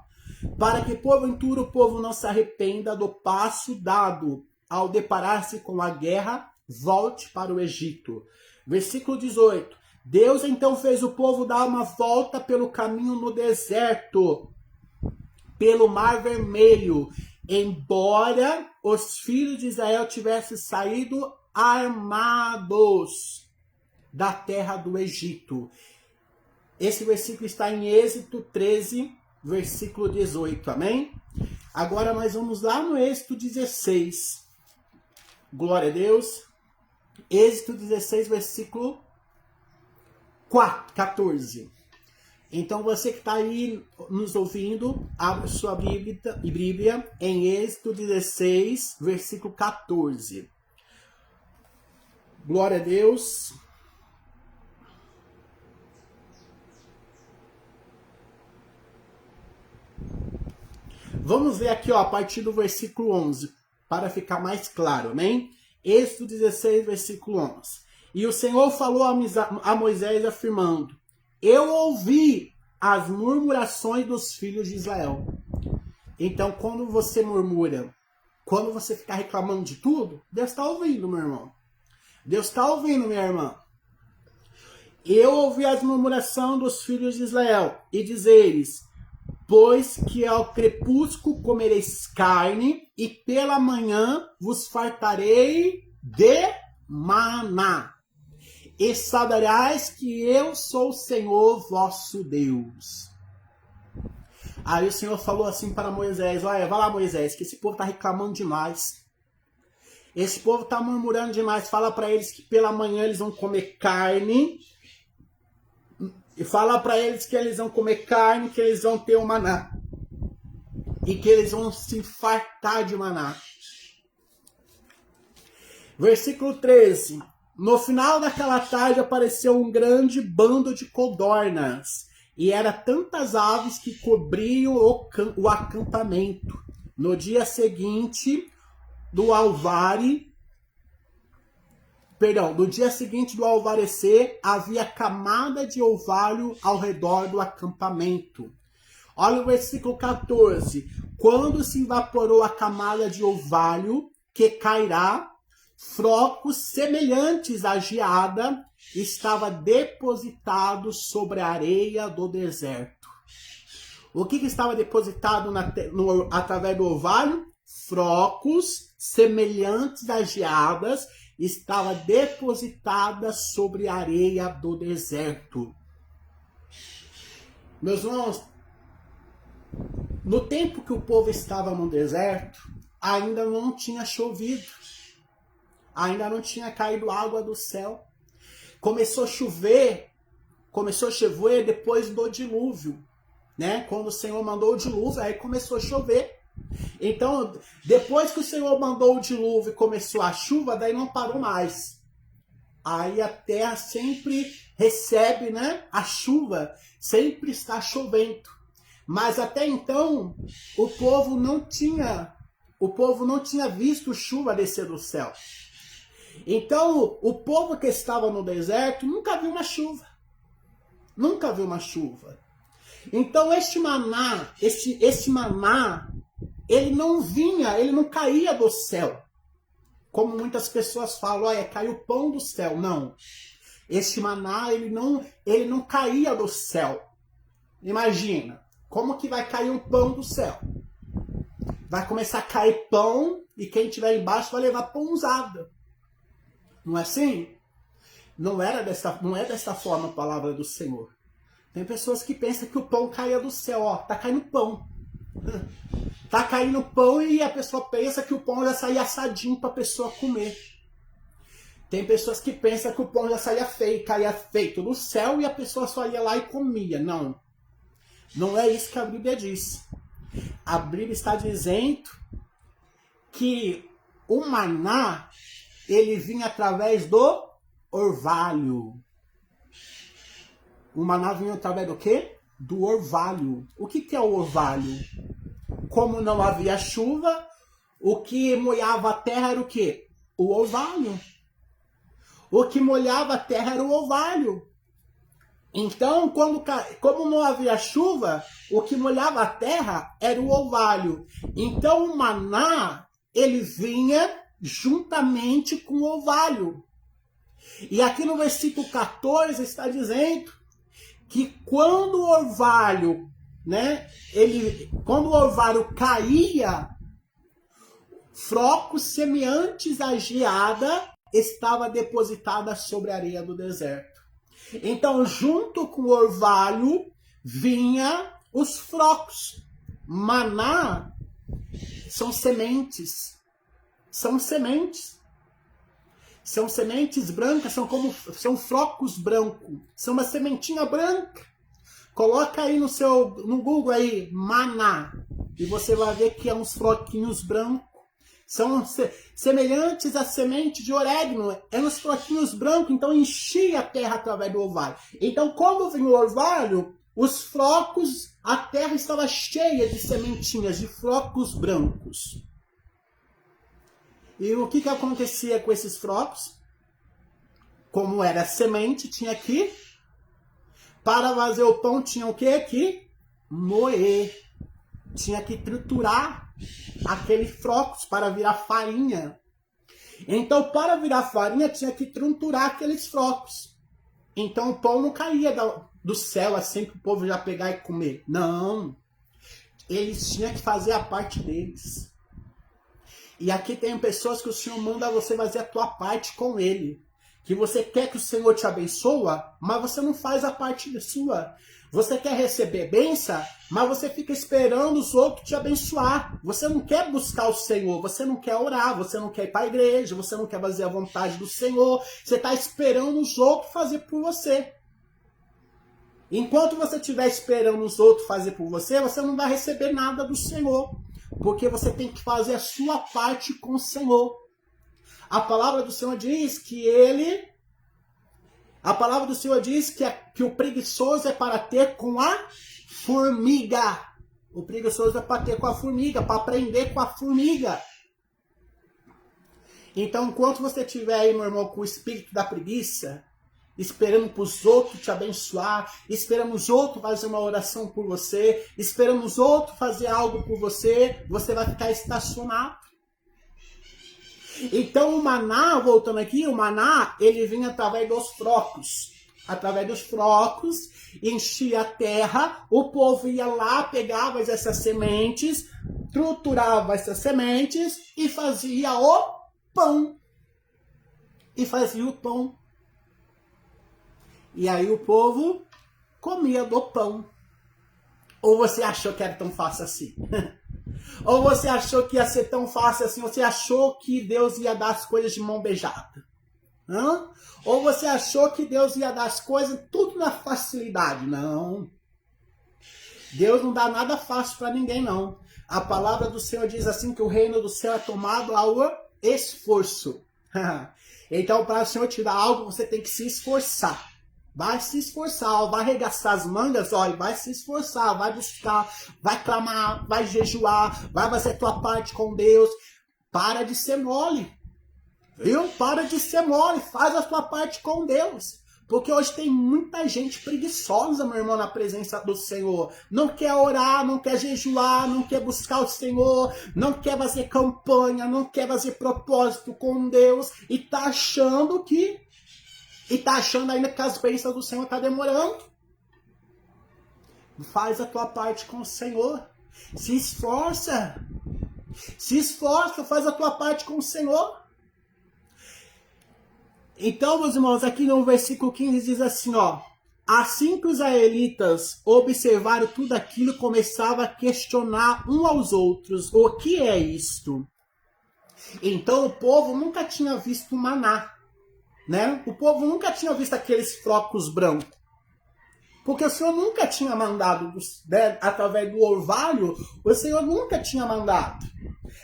Para que porventura o povo não se arrependa do passo dado ao deparar-se com a guerra, volte para o Egito. Versículo 18. Deus então fez o povo dar uma volta pelo caminho no deserto, pelo Mar Vermelho, embora os filhos de Israel tivessem saído armados da terra do Egito. Esse versículo está em Êxodo 13, versículo 18, amém? Agora nós vamos lá no Êxodo 16. Glória a Deus. Êxodo 16, versículo 14. Então você que está aí nos ouvindo, abre sua Bíblia em Êxodo 16, versículo 14. Glória a Deus. Vamos ver aqui, ó, a partir do versículo 11, para ficar mais claro, amém? Êxodo 16, versículo 11. E o Senhor falou a Moisés afirmando, eu ouvi as murmurações dos filhos de Israel. Então, quando você murmura, quando você ficar reclamando de tudo, Deus está ouvindo, meu irmão. Deus está ouvindo, minha irmã. Eu ouvi as murmurações dos filhos de Israel e dizeres, pois que ao crepúsculo comereis carne, e pela manhã vos fartarei de maná. E saberás que eu sou o Senhor vosso Deus. Aí o Senhor falou assim para Moisés, olha, vai lá Moisés, que esse povo está reclamando demais. Esse povo está murmurando demais. Fala para eles que pela manhã eles vão comer carne. E fala para eles que eles vão comer carne, que eles vão ter o maná. E que eles vão se fartar de maná. Versículo 13. No final daquela tarde apareceu um grande bando de codornas, e era tantas aves que cobriam o acampamento. No dia seguinte do alvarecer, havia camada de orvalho ao redor do acampamento. Olha o versículo 14. Quando se evaporou a camada de orvalho, que cairá, frocos semelhantes à geada estava depositado sobre a areia do deserto. O que estava depositado através do orvalho? Frocos semelhantes às geadas estava depositada sobre a areia do deserto. Meus irmãos, no tempo que o povo estava no deserto, ainda não tinha chovido. Ainda não tinha caído água do céu. Começou a chover depois do dilúvio, né? Quando o Senhor mandou o dilúvio, aí começou a chover. Então, depois que o Senhor mandou o dilúvio e começou a chuva, daí não parou mais. Aí a terra sempre recebe, né, a chuva, sempre está chovendo. Mas até então, o povo não tinha visto chuva descer do céu. Então, o povo que estava no deserto nunca viu uma chuva. Nunca viu uma chuva. Então, este maná, ele não caía do céu. Como muitas pessoas falam, olha, caiu o pão do céu. Não. Este maná, ele não caía do céu. Imagina, como que vai cair um pão do céu? Vai começar a cair pão e quem estiver embaixo vai levar pãozada. Não é assim? Não é dessa forma a palavra do Senhor. Tem pessoas que pensam que o pão caia do céu. Ó, tá caindo pão. Tá caindo pão e a pessoa pensa que o pão já saía assadinho para a pessoa comer. Tem pessoas que pensam que o pão já caía feito do céu e a pessoa só ia lá e comia. Não. Não é isso que a Bíblia diz. A Bíblia está dizendo que o maná, ele vinha através do orvalho. O maná vinha através do quê? Do orvalho. O que é o orvalho? Como não havia chuva, o que molhava a terra era o quê? O orvalho. O que molhava a terra era o orvalho. Então, como não havia chuva, o que molhava a terra era o orvalho. Então, o maná, ele vinha juntamente com o orvalho. E aqui no versículo 14 está dizendo que quando o orvalho, né, quando o orvalho caía, frocos semelhantes à geada estava depositada sobre a areia do deserto. Então, junto com o orvalho, vinha os frocos. Maná são sementes. São sementes. São sementes brancas, são frocos brancos. São uma sementinha branca. Coloca aí no Google aí, maná. E você vai ver que é uns floquinhos brancos. São semelhantes à semente de orégano. É uns floquinhos brancos, então enchia a terra através do orvalho. Então, como vinha o orvalho, os flocos, a terra estava cheia de sementinhas, de flocos brancos. E o que acontecia com esses frocos? Como era semente, tinha que, para fazer o pão, tinha o quê? Que moer. Tinha que triturar aqueles frocos para virar farinha. Então, para virar farinha, tinha que triturar aqueles frocos. Então, o pão não caía do céu assim que o povo já pegar e comer. Não. Eles tinham que fazer a parte deles. E aqui tem pessoas que o Senhor manda você fazer a tua parte com Ele. Que você quer que o Senhor te abençoe, mas você não faz a parte sua. Você quer receber bênção, mas você fica esperando os outros te abençoar. Você não quer buscar o Senhor, você não quer orar, você não quer ir para a igreja, você não quer fazer a vontade do Senhor. Você está esperando os outros fazer por você. Enquanto você estiver esperando os outros fazer por você, você não vai receber nada do Senhor. Porque você tem que fazer a sua parte com o Senhor. A palavra do Senhor diz que ele... A palavra do Senhor diz que o preguiçoso é para ter com a formiga. O preguiçoso é para ter com a formiga, para aprender com a formiga. Então, enquanto você estiver aí, meu irmão, com o espírito da preguiça, esperando para os outros te abençoar, esperando os outros fazer uma oração por você, esperando os outros fazer algo por você, você vai ficar estacionado. Então o maná, voltando aqui, o maná, ele vinha através dos frocos. Através dos frocos, enchia a terra, o povo ia lá, pegava essas sementes, triturava essas sementes e fazia o pão. E fazia o pão. E aí o povo comia do pão. Ou você achou que era tão fácil assim? Ou você achou que ia ser tão fácil assim? Você achou que Deus ia dar as coisas de mão beijada? Hã? Ou você achou que Deus ia dar as coisas tudo na facilidade? Não. Deus não dá nada fácil para ninguém, não. A palavra do Senhor diz assim que o reino do céu é tomado ao esforço. Então, para o Senhor te dar algo, você tem que se esforçar. Vai se esforçar, vai arregaçar as mangas, olha, vai se esforçar, vai buscar, vai clamar, vai jejuar, vai fazer a tua parte com Deus. Para de ser mole, viu? Para de ser mole, faz a tua parte com Deus. Porque hoje tem muita gente preguiçosa, meu irmão, na presença do Senhor. Não quer orar, não quer jejuar, não quer buscar o Senhor, não quer fazer campanha, não quer fazer propósito com Deus e tá achando que... E tá achando ainda que as bênçãos do Senhor tá demorando. Faz a tua parte com o Senhor. Se esforça. Se esforça, faz a tua parte com o Senhor. Então, meus irmãos, aqui no versículo 15 diz assim, ó. Assim que os israelitas observaram tudo aquilo, começavam a questionar uns aos outros. O que é isto? Então, o povo nunca tinha visto maná. Né? O povo nunca tinha visto aqueles frocos brancos. Porque o Senhor nunca tinha mandado, né, através do orvalho, o Senhor nunca tinha mandado.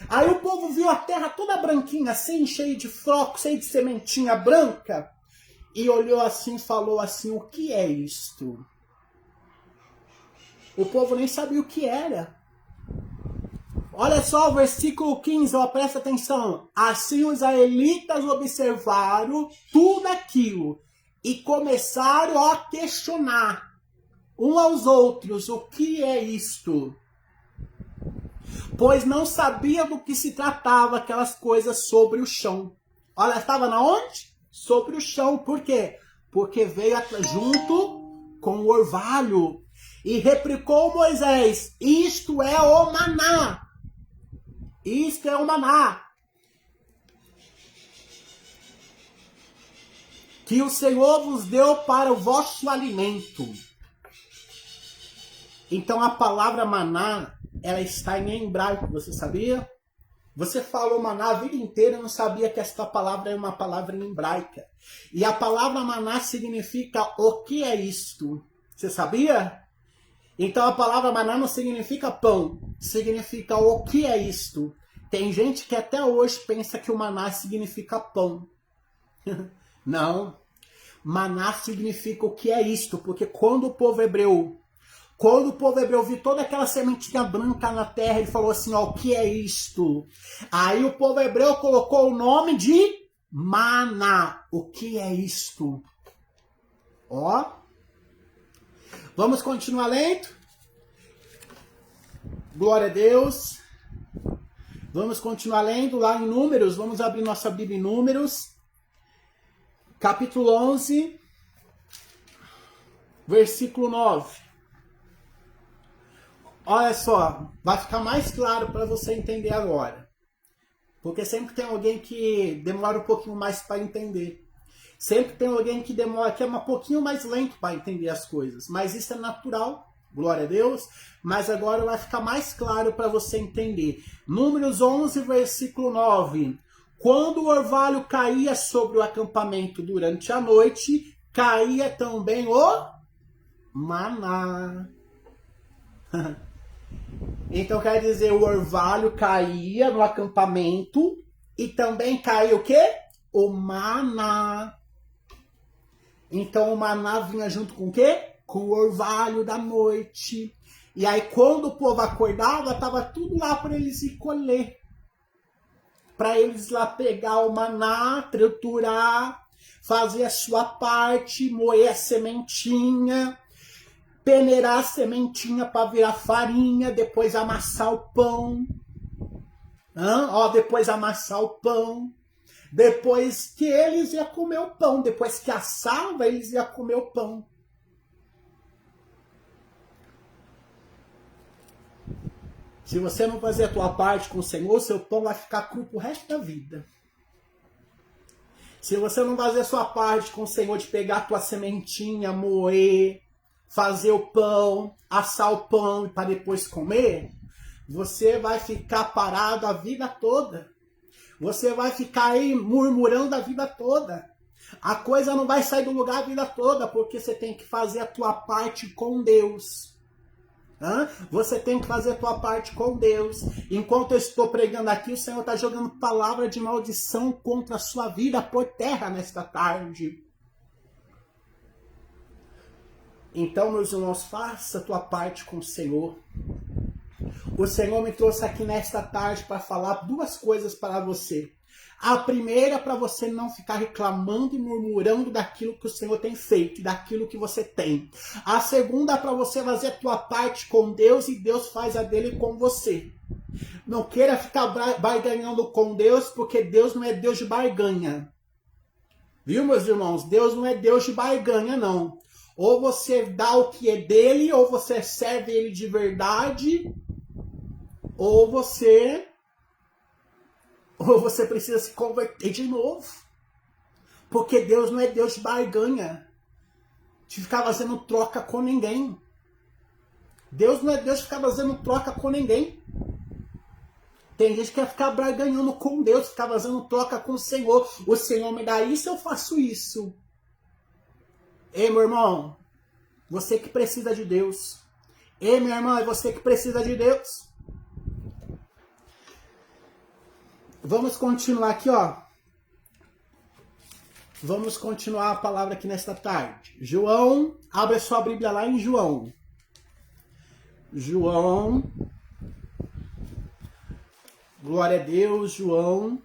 Aí o povo viu a terra toda branquinha, assim, cheia de frocos, cheia de sementinha branca, e olhou assim e falou assim, o que é isto? O povo nem sabia o que era. Olha só o versículo 15, ó, presta atenção. Assim os israelitas observaram tudo aquilo e começaram a questionar uns aos outros, o que é isto? Pois não sabiam do que se tratava aquelas coisas sobre o chão. Olha, estava na onde? Sobre o chão. Por quê? Porque veio junto com o orvalho e replicou Moisés, isto é o maná. Isto é o maná que o Senhor vos deu para o vosso alimento. Então a palavra maná, ela está em hebraico, você sabia? Você falou maná a vida inteira e não sabia que esta palavra é uma palavra em hebraica. E a palavra maná significa o que é isto? Você sabia? Então a palavra maná não significa pão, significa o que é isto. Tem gente que até hoje pensa que o maná significa pão. Não. Maná significa o que é isto, porque quando o povo hebreu viu toda aquela sementinha branca na terra, ele falou assim, ó, o que é isto? Aí o povo hebreu colocou o nome de maná. O que é isto? Ó. Vamos continuar lendo? Glória a Deus. Vamos continuar lendo lá em Números. Vamos abrir nossa Bíblia em Números. Capítulo 11. Versículo 9. Olha só. Vai ficar mais claro para você entender agora. Porque sempre tem alguém que demora um pouquinho mais para entender. Sempre tem alguém que demora, que é um pouquinho mais lento para entender as coisas. Mas isso é natural. Glória a Deus. Mas agora vai ficar mais claro para você entender. Números 11, versículo 9. Quando o orvalho caía sobre o acampamento durante a noite, caía também o maná. Então quer dizer, o orvalho caía no acampamento E também caiu o quê? O maná. Então o maná vinha junto com o quê? Com o orvalho da noite. E aí quando o povo acordava, estava tudo lá para eles ir colher. Para eles lá pegar o maná, triturar, fazer a sua parte, moer a sementinha, peneirar a sementinha para virar farinha, depois amassar o pão. Depois amassar o pão. Depois que eles iam comer o pão. Depois que assava, eles iam comer o pão. Se você não fazer a tua parte com o Senhor, seu pão vai ficar cru pro resto da vida. Se você não fazer a sua parte com o Senhor de pegar a tua sementinha, moer, fazer o pão, assar o pão para depois comer, você vai ficar parado a vida toda. Você vai ficar aí murmurando a vida toda. A coisa não vai sair do lugar a vida toda, porque você tem que fazer a tua parte com Deus. Você tem que fazer a tua parte com Deus. Enquanto eu estou pregando aqui, o Senhor está jogando palavra de maldição contra a sua vida por terra nesta tarde. Então, meus irmãos, faça a tua parte com o Senhor. O Senhor me trouxe aqui nesta tarde para falar duas coisas para você. A primeira, para você não ficar reclamando e murmurando daquilo que o Senhor tem feito, daquilo que você tem. A segunda, para você fazer a tua parte com Deus e Deus faz a dele com você. Não queira ficar barganhando com Deus, porque Deus não é Deus de barganha. Viu, meus irmãos? Deus não é Deus de barganha, não. Ou você dá o que é dele, ou você serve ele de verdade, ou você precisa se converter de novo. Porque Deus não é Deus de barganha, de ficar fazendo troca com ninguém. Deus não é Deus de ficar fazendo troca com ninguém. Tem gente que quer ficar barganhando com Deus, ficar fazendo troca com o Senhor. O Senhor me dá isso, eu faço isso. Ei, meu irmão, você que precisa de Deus. Ei, minha irmã, é você que precisa de Deus. Vamos continuar aqui, ó. Vamos continuar a palavra aqui nesta tarde. João, abre a sua Bíblia lá em João. João. Glória a Deus, João.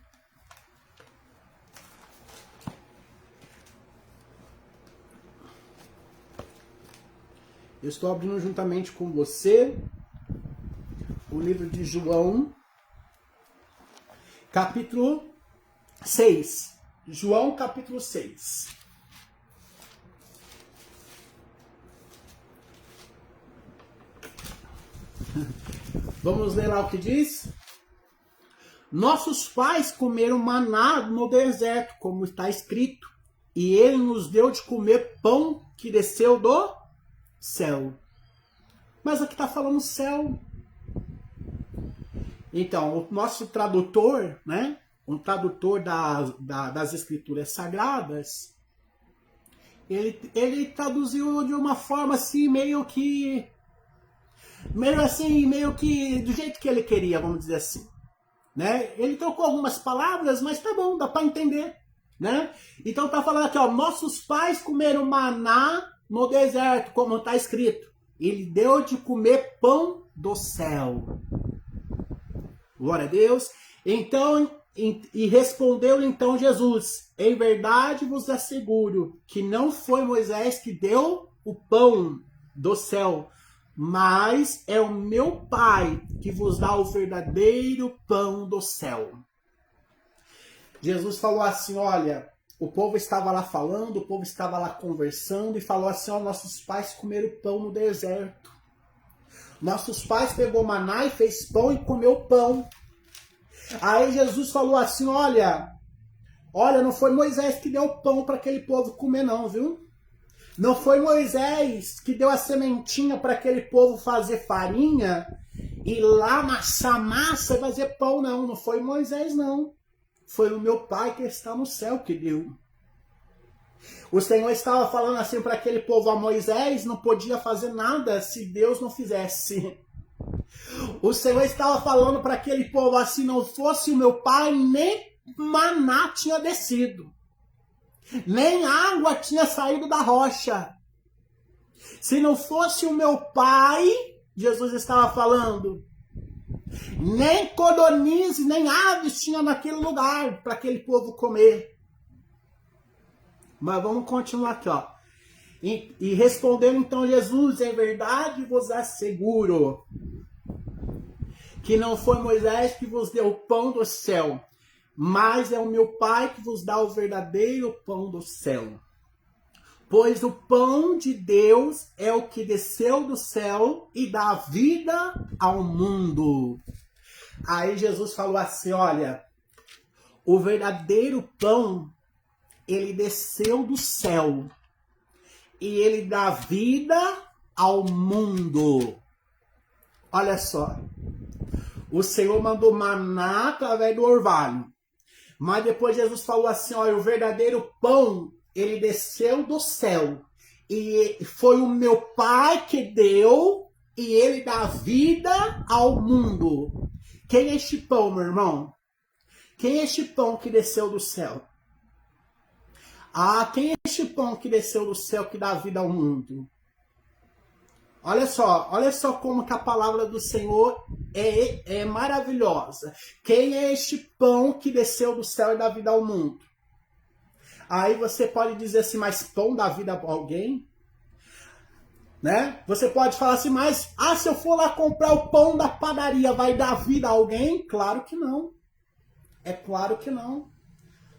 Eu estou abrindo juntamente com você o livro de João, capítulo 6. João, capítulo 6. Vamos ler lá o que diz? Nossos pais comeram maná no deserto, como está escrito, e ele nos deu de comer pão que desceu do céu. Mas aqui está falando céu. Então, o nosso tradutor, né? Um tradutor das escrituras sagradas, ele traduziu de uma forma assim, meio que do jeito que ele queria, vamos dizer assim. Né? Ele trocou algumas palavras, mas tá bom, dá para entender. Né? Então tá falando aqui, ó, nossos pais comeram maná no deserto, como está escrito. Ele deu de comer pão do céu. Glória a Deus. Então, e respondeu então Jesus: em verdade vos asseguro que não foi Moisés que deu o pão do céu, mas é o meu Pai que vos dá o verdadeiro pão do céu. Jesus falou assim, olha, o povo estava lá falando, o povo estava lá conversando e falou assim, ó, nossos pais comeram pão no deserto. Nossos pais pegou maná e fez pão e comeu pão. Aí Jesus falou assim, olha, não foi Moisés que deu pão para aquele povo comer não, viu? Não foi Moisés que deu a sementinha para aquele povo fazer farinha e lá amassar massa e fazer pão, não. Não foi Moisés, não. Foi o meu Pai que está no céu que deu. O Senhor estava falando assim para aquele povo, a Moisés não podia fazer nada se Deus não fizesse. O Senhor estava falando para aquele povo assim, não fosse o meu Pai, nem maná tinha descido. Nem água tinha saído da rocha. Se não fosse o meu Pai, Jesus estava falando, nem codornizes, nem aves tinha naquele lugar para aquele povo comer. Mas vamos continuar aqui, ó. E respondeu então Jesus, em verdade vos asseguro que não foi Moisés que vos deu o pão do céu, mas é o meu Pai que vos dá o verdadeiro pão do céu. Pois o pão de Deus é o que desceu do céu e dá vida ao mundo. Aí Jesus falou assim, olha, o verdadeiro pão, ele desceu do céu e ele dá vida ao mundo. Olha só, o Senhor mandou maná através do orvalho, mas depois Jesus falou assim, olha, o verdadeiro pão, ele desceu do céu e foi o meu Pai que deu e ele dá vida ao mundo. Quem é este pão, meu irmão? Quem é este pão que desceu do céu? Ah, quem é este pão que desceu do céu que dá vida ao mundo? Olha só como que a palavra do Senhor é maravilhosa. Quem é este pão que desceu do céu e dá vida ao mundo? Aí você pode dizer assim, mas pão dá vida a alguém? Né? Você pode falar assim, mas se eu for lá comprar o pão da padaria, vai dar vida a alguém? Claro que não. É claro que não.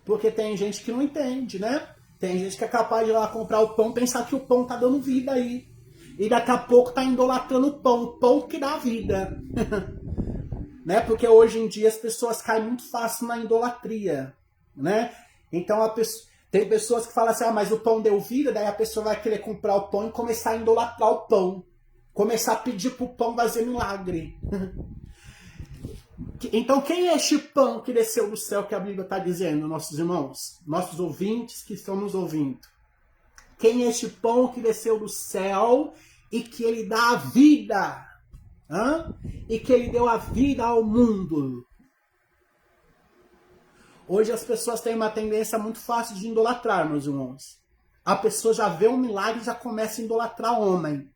Porque tem gente que não entende, né? Tem gente que é capaz de ir lá comprar o pão, pensar que o pão tá dando vida aí. E daqui a pouco tá idolatrando o pão que dá vida. Né? Porque hoje em dia as pessoas caem muito fácil na idolatria, né? Então tem pessoas que falam assim, mas o pão deu vida, daí a pessoa vai querer comprar o pão e começar a idolatrar o pão. Começar a pedir pro pão fazer milagre. Então quem é este pão que desceu do céu que a Bíblia está dizendo, nossos irmãos? Nossos ouvintes que estão nos ouvindo. Quem é este pão que desceu do céu e que ele dá a vida? E que ele deu a vida ao mundo. Hoje as pessoas têm uma tendência muito fácil de idolatrar, meus irmãos. A pessoa já vê um milagre e já começa a idolatrar homem.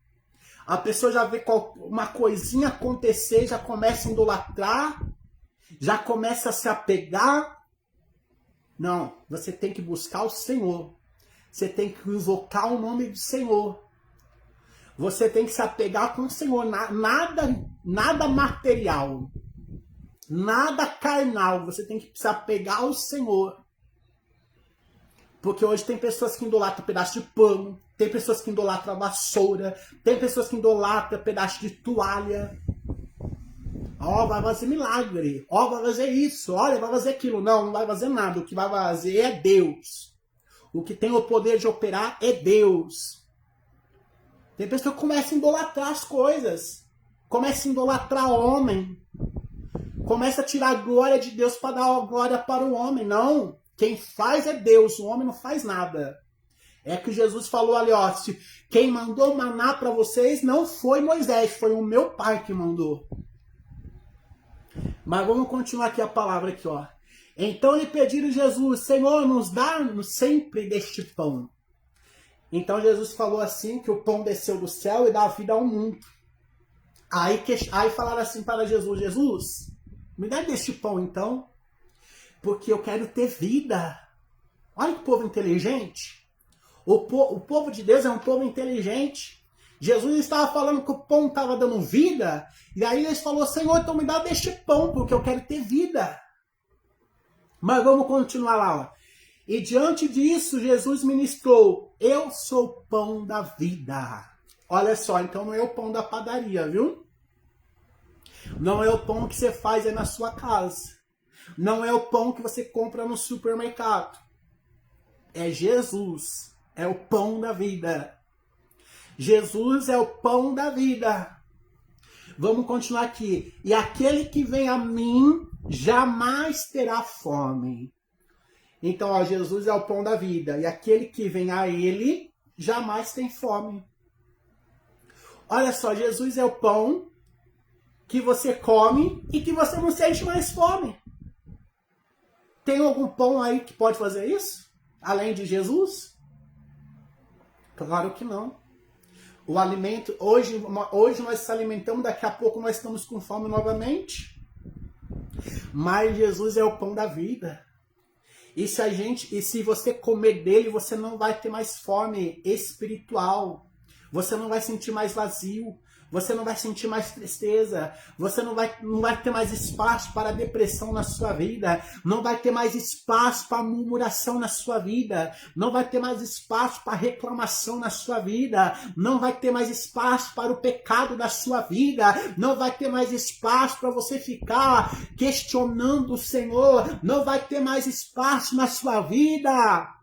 A pessoa já vê uma coisinha acontecer, já começa a idolatrar, já começa a se apegar. Não, você tem que buscar o Senhor. Você tem que invocar o nome do Senhor. Você tem que se apegar com o Senhor. Nada material. Nada carnal. Você tem que se apegar ao Senhor. Porque hoje tem pessoas que idolatram pedaço de pano. Tem pessoas que idolatram vassoura. Tem pessoas que idolatram pedaço de toalha. Vai fazer milagre. Vai fazer isso. Olha, vai fazer aquilo. Não vai fazer nada. O que vai fazer é Deus. O que tem o poder de operar é Deus. Tem pessoa que começa a idolatrar as coisas. Começa a idolatrar o homem. Começa a tirar a glória de Deus para dar a glória para o homem. Não. Quem faz é Deus. O homem não faz nada. É que Jesus falou ali, ó. Quem mandou maná para vocês não foi Moisés. Foi o meu Pai que mandou. Mas vamos continuar aqui a palavra aqui, ó. Então lhe pediram Jesus, Senhor, nos dá-nos sempre deste pão. Então Jesus falou assim, que o pão desceu do céu e dá vida ao mundo. Aí falaram assim para Jesus, Jesus, me dá deste pão então, porque eu quero ter vida. Olha que povo inteligente. O povo de Deus é um povo inteligente. Jesus estava falando que o pão estava dando vida, e aí eles falaram, Senhor, então me dá deste pão, porque eu quero ter vida. Mas vamos continuar lá, ó. E diante disso, Jesus ministrou, eu sou o pão da vida. Olha só, então não é o pão da padaria, viu? Não é o pão que você faz aí na sua casa. Não é o pão que você compra no supermercado. É Jesus, é o pão da vida. Jesus é o pão da vida. Vamos continuar aqui. E aquele que vem a mim jamais terá fome. Então, ó, Jesus é o pão da vida. E aquele que vem a ele jamais tem fome. Olha só, Jesus é o pão que você come e que você não sente mais fome. Tem algum pão aí que pode fazer isso? Além de Jesus? Claro que não. O alimento, hoje nós se alimentamos, daqui a pouco nós estamos com fome novamente. Mas Jesus é o pão da vida. E se você comer dele, você não vai ter mais fome espiritual. Você não vai sentir mais vazio. Você não vai sentir mais tristeza. Você não vai ter mais espaço para depressão na sua vida. Não vai ter mais espaço para murmuração na sua vida. Não vai ter mais espaço para reclamação na sua vida. Não vai ter mais espaço para o pecado da sua vida. Não vai ter mais espaço para você ficar questionando o Senhor. Não vai ter mais espaço na sua vida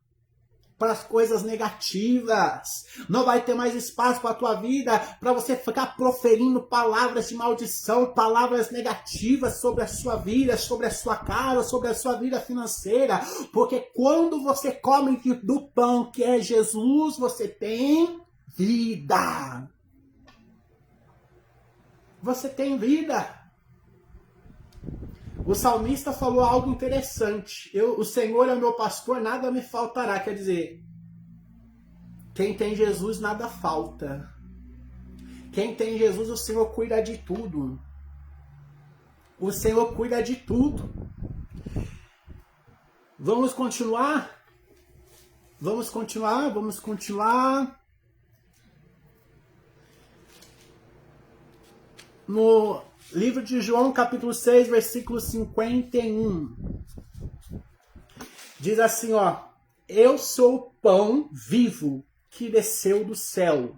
para as coisas negativas. Não vai ter mais espaço para a tua vida para você ficar proferindo palavras de maldição, palavras negativas sobre a sua vida, sobre a sua casa, sobre a sua vida financeira. Porque quando você come do pão que é Jesus, você tem vida. Você tem vida. O salmista falou algo interessante. O Senhor é o meu pastor, nada me faltará. Quer dizer, quem tem Jesus, nada falta. Quem tem Jesus, o Senhor cuida de tudo. O Senhor cuida de tudo. Vamos continuar? Vamos continuar. No livro de João, capítulo 6, versículo 51. Diz assim, ó. Eu sou o pão vivo que desceu do céu.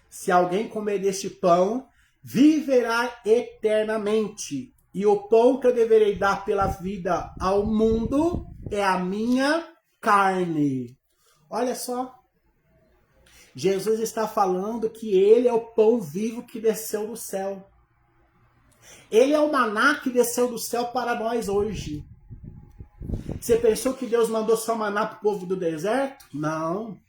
Se alguém comer deste pão, viverá eternamente. E o pão que eu deverei dar pela vida ao mundo é a minha carne. Olha só. Jesus está falando que ele é o pão vivo que desceu do céu. Ele é o maná que desceu do céu para nós hoje. Você pensou que Deus mandou só maná para o povo do deserto? Não.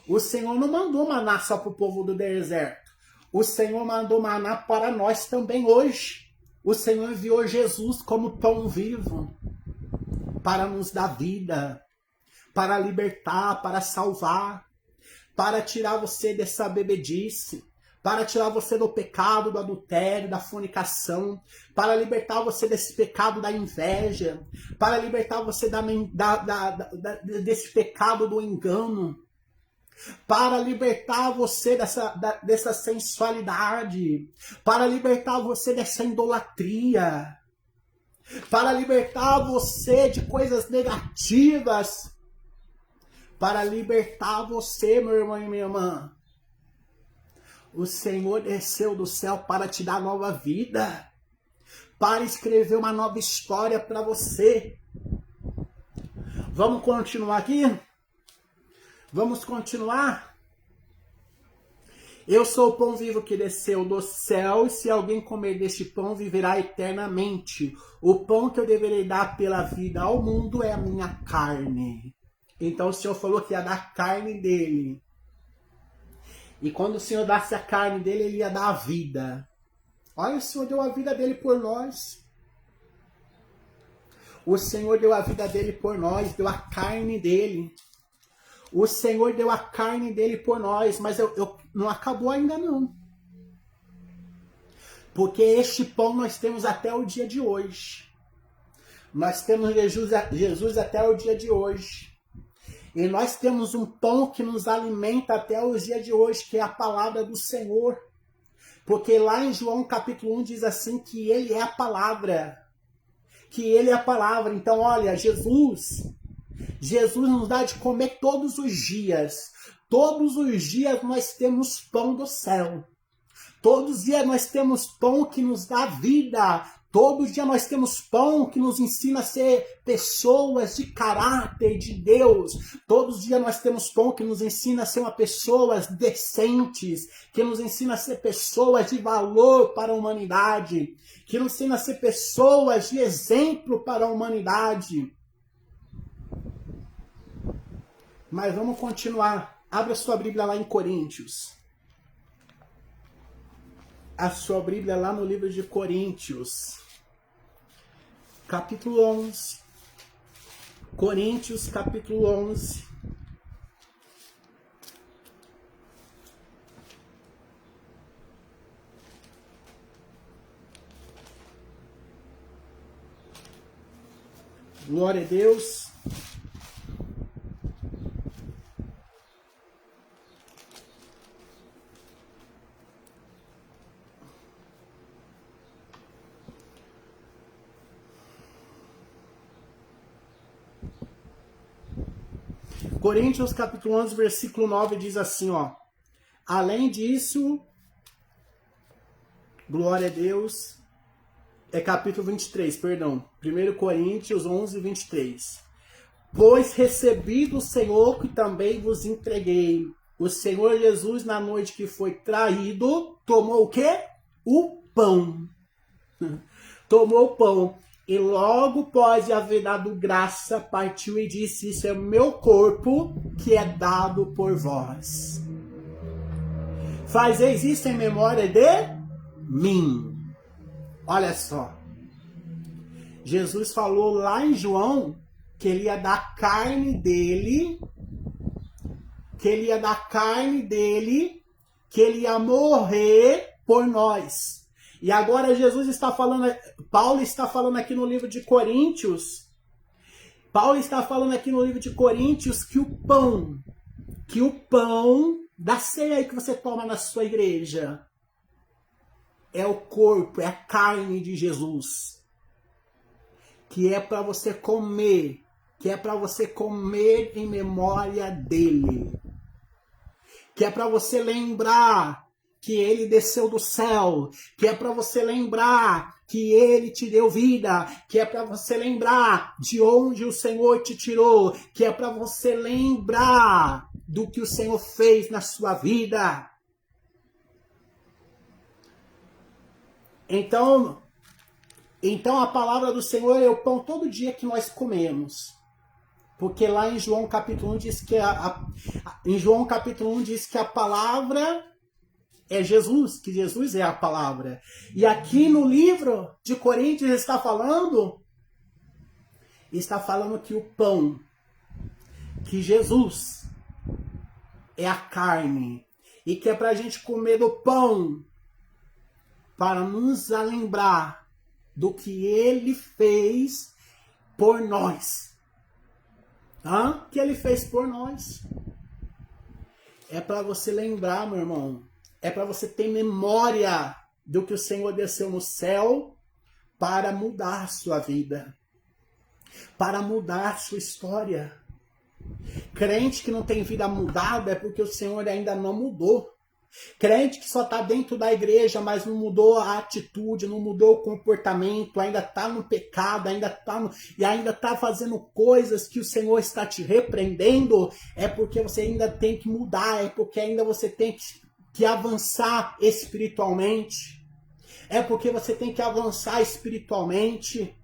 O Senhor não mandou maná só para o povo do deserto. O Senhor mandou maná para nós também hoje. O Senhor enviou Jesus como pão vivo para nos dar vida, para libertar, para salvar, para tirar você dessa bebedice, para tirar você do pecado, do adultério, da fornicação, para libertar você desse pecado da inveja, para libertar você desse pecado do engano, para libertar você dessa sensualidade, para libertar você dessa idolatria, para libertar você de coisas negativas, para libertar você, meu irmão e minha irmã. O Senhor desceu do céu para te dar nova vida, para escrever uma nova história para você. Vamos continuar aqui? Vamos continuar? Eu sou o pão vivo que desceu do céu, e se alguém comer deste pão, viverá eternamente. O pão que eu deverei dar pela vida ao mundo é a minha carne. Então o Senhor falou que ia dar carne dele. E quando o Senhor dasse a carne dele, ele ia dar a vida. Olha, o Senhor deu a vida dele por nós. O Senhor deu a vida dele por nós, deu a carne dele. O Senhor deu a carne dele por nós, mas não acabou ainda não. Porque este pão nós temos até o dia de hoje. Nós temos Jesus até o dia de hoje. E nós temos um pão que nos alimenta até os dias de hoje, que é a palavra do Senhor. Porque lá em João capítulo 1 diz assim que ele é a palavra. Que ele é a palavra. Então, olha, Jesus nos dá de comer todos os dias. Todos os dias nós temos pão do céu. Todos os dias nós temos pão que nos dá vida. Todos os dias nós temos pão que nos ensina a ser pessoas de caráter de Deus. Todos os dias nós temos pão que nos ensina a ser pessoas decentes, que nos ensina a ser pessoas de valor para a humanidade, que nos ensina a ser pessoas de exemplo para a humanidade. Mas vamos continuar. Abra sua Bíblia lá em Coríntios. A sua Bíblia lá no livro de Coríntios, capítulo 11. Coríntios capítulo 11. Glória a Deus. Coríntios capítulo 11, versículo 9 diz assim, ó. Além disso, glória a Deus, é capítulo 23, perdão. 1 Coríntios 11, 23. Pois recebi do Senhor que também vos entreguei. O Senhor Jesus, na noite que foi traído, tomou o quê? O pão. Tomou o pão. E logo pode haver dado graça, partiu e disse, isso é o meu corpo que é dado por vós. Fazeis isso em memória de mim. Olha só. Jesus falou lá em João que ele ia dar carne dele, que ele ia morrer por nós. E agora Jesus está falando, Paulo está falando aqui no livro de Coríntios, que o pão da ceia que você toma na sua igreja é o corpo, é a carne de Jesus, que é para você comer, em memória dele, que é para você lembrar que ele desceu do céu, que é para você lembrar que ele te deu vida, que é para você lembrar de onde o Senhor te tirou, que é para você lembrar do que o Senhor fez na sua vida. Então a palavra do Senhor é o pão todo dia que nós comemos. Porque lá em João capítulo 1 diz que a palavra é Jesus, que Jesus é a palavra. E aqui no livro de Coríntios está falando que o pão, que Jesus é a carne, e que é para a gente comer do pão, para nos lembrar do que ele fez por nós. Que ele fez por nós. É para você lembrar, meu irmão. É para você ter memória do que o Senhor desceu no céu para mudar a sua vida, para mudar a sua história. Crente que não tem vida mudada é porque o Senhor ainda não mudou. Crente que só está dentro da igreja, mas não mudou a atitude, não mudou o comportamento, ainda está no pecado, ainda está fazendo coisas que o Senhor está te repreendendo, é porque você ainda tem que mudar, é porque ainda você tem que avançar espiritualmente. É porque você tem que avançar espiritualmente.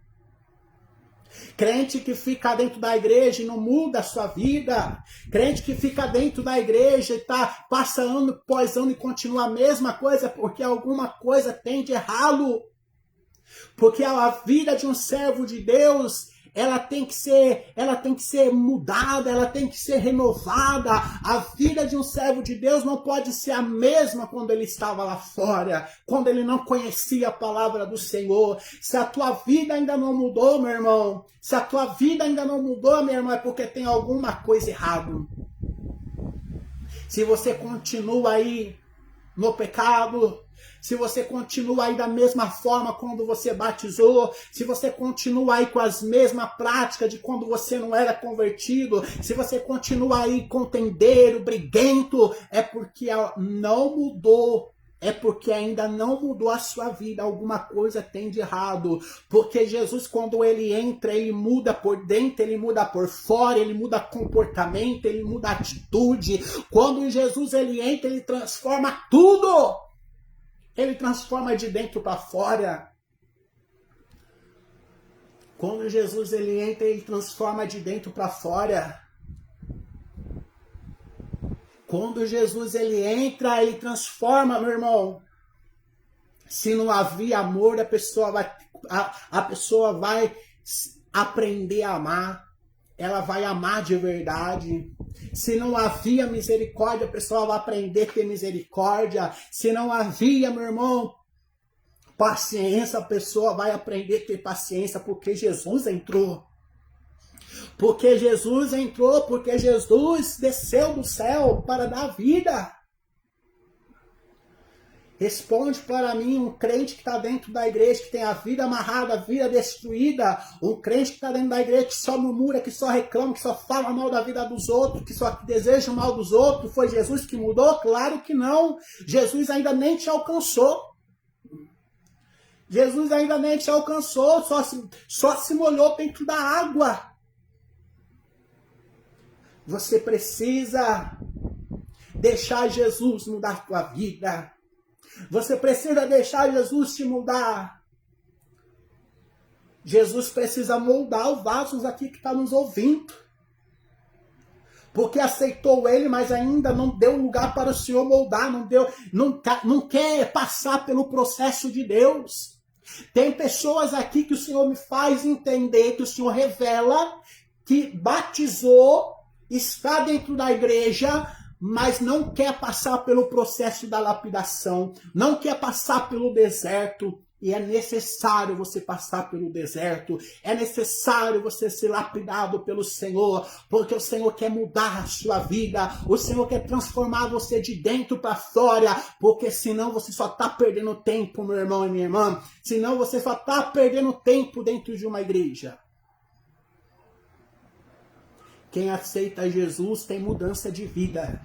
Crente que fica dentro da igreja e não muda a sua vida. Crente que fica dentro da igreja e passa ano após ano e continua a mesma coisa, porque alguma coisa tem de errado. Porque a vida de um servo de Deus, ela tem que ser mudada, ela tem que ser renovada. A vida de um servo de Deus não pode ser a mesma quando ele estava lá fora, quando ele não conhecia a palavra do Senhor. Se a tua vida ainda não mudou, meu irmão, se a tua vida ainda não mudou, meu irmão, é porque tem alguma coisa errada. Se você continua aí no pecado, se você continua aí da mesma forma quando você batizou, se você continua aí com as mesmas práticas de quando você não era convertido, se você continua aí contendeiro, briguento, é porque não mudou. É porque ainda não mudou a sua vida, alguma coisa tem de errado. Porque Jesus, quando ele entra, ele muda por dentro, ele muda por fora, ele muda comportamento, ele muda atitude. Quando Jesus ele entra, ele transforma tudo. Ele transforma de dentro para fora. Quando Jesus ele entra, ele transforma de dentro para fora. Quando Jesus ele entra, ele transforma, meu irmão. Se não havia amor, a pessoa vai aprender a amar. ela vai amar de verdade. Se não havia misericórdia, a pessoa vai aprender a ter misericórdia. Se não havia, meu irmão, paciência, a pessoa vai aprender a ter paciência, porque Jesus entrou. Porque Jesus entrou, porque Jesus desceu do céu para dar vida. Responde para mim um crente que está dentro da igreja, que tem a vida amarrada, a vida destruída. Um crente que está dentro da igreja, que só murmura, que só reclama, que só fala mal da vida dos outros, que só deseja o mal dos outros. Foi Jesus que mudou? Claro que não. Jesus ainda nem te alcançou. Jesus ainda nem te alcançou, só se molhou dentro da água. Você precisa deixar Jesus mudar a tua vida. Você precisa deixar Jesus te mudar. Jesus precisa moldar os vasos aqui que está nos ouvindo. Porque aceitou ele, mas ainda não deu lugar para o Senhor moldar, não quer passar pelo processo de Deus. Tem pessoas aqui que o Senhor me faz entender, que o Senhor revela, que batizou, está dentro da igreja, mas não quer passar pelo processo da lapidação, não quer passar pelo deserto. E é necessário você passar pelo deserto, é necessário você ser lapidado pelo Senhor, porque o Senhor quer mudar a sua vida, o Senhor quer transformar você de dentro para fora, porque senão você só está perdendo tempo, meu irmão e minha irmã, senão você só está perdendo tempo dentro de uma igreja. Quem aceita Jesus tem mudança de vida.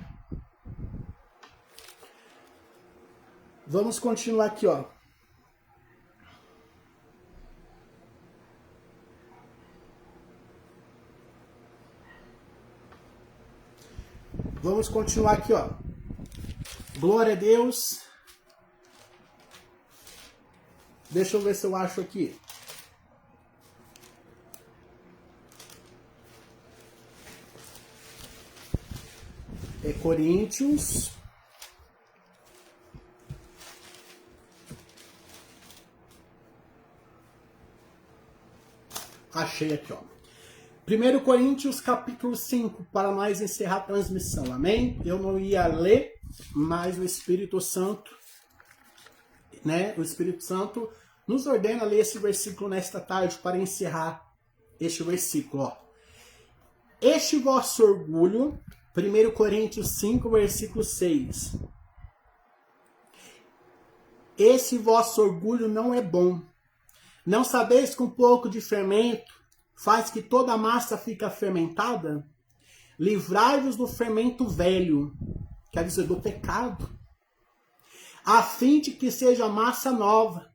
Vamos continuar aqui, ó. Vamos continuar aqui, ó. Glória a Deus. Deixa eu ver se eu acho aqui. É Coríntios. Achei aqui, ó. 1 Coríntios capítulo 5, para nós encerrar a transmissão, amém? Eu não ia ler, mas o Espírito Santo, né? O Espírito Santo nos ordena ler esse versículo nesta tarde para encerrar este versículo, ó. Este vosso orgulho, 1 Coríntios 5, versículo 6. Esse vosso orgulho não é bom. Não sabeis que um pouco de fermento faz que toda a massa fica fermentada? Livrai-vos do fermento velho, quer dizer, do pecado, a fim de que seja massa nova,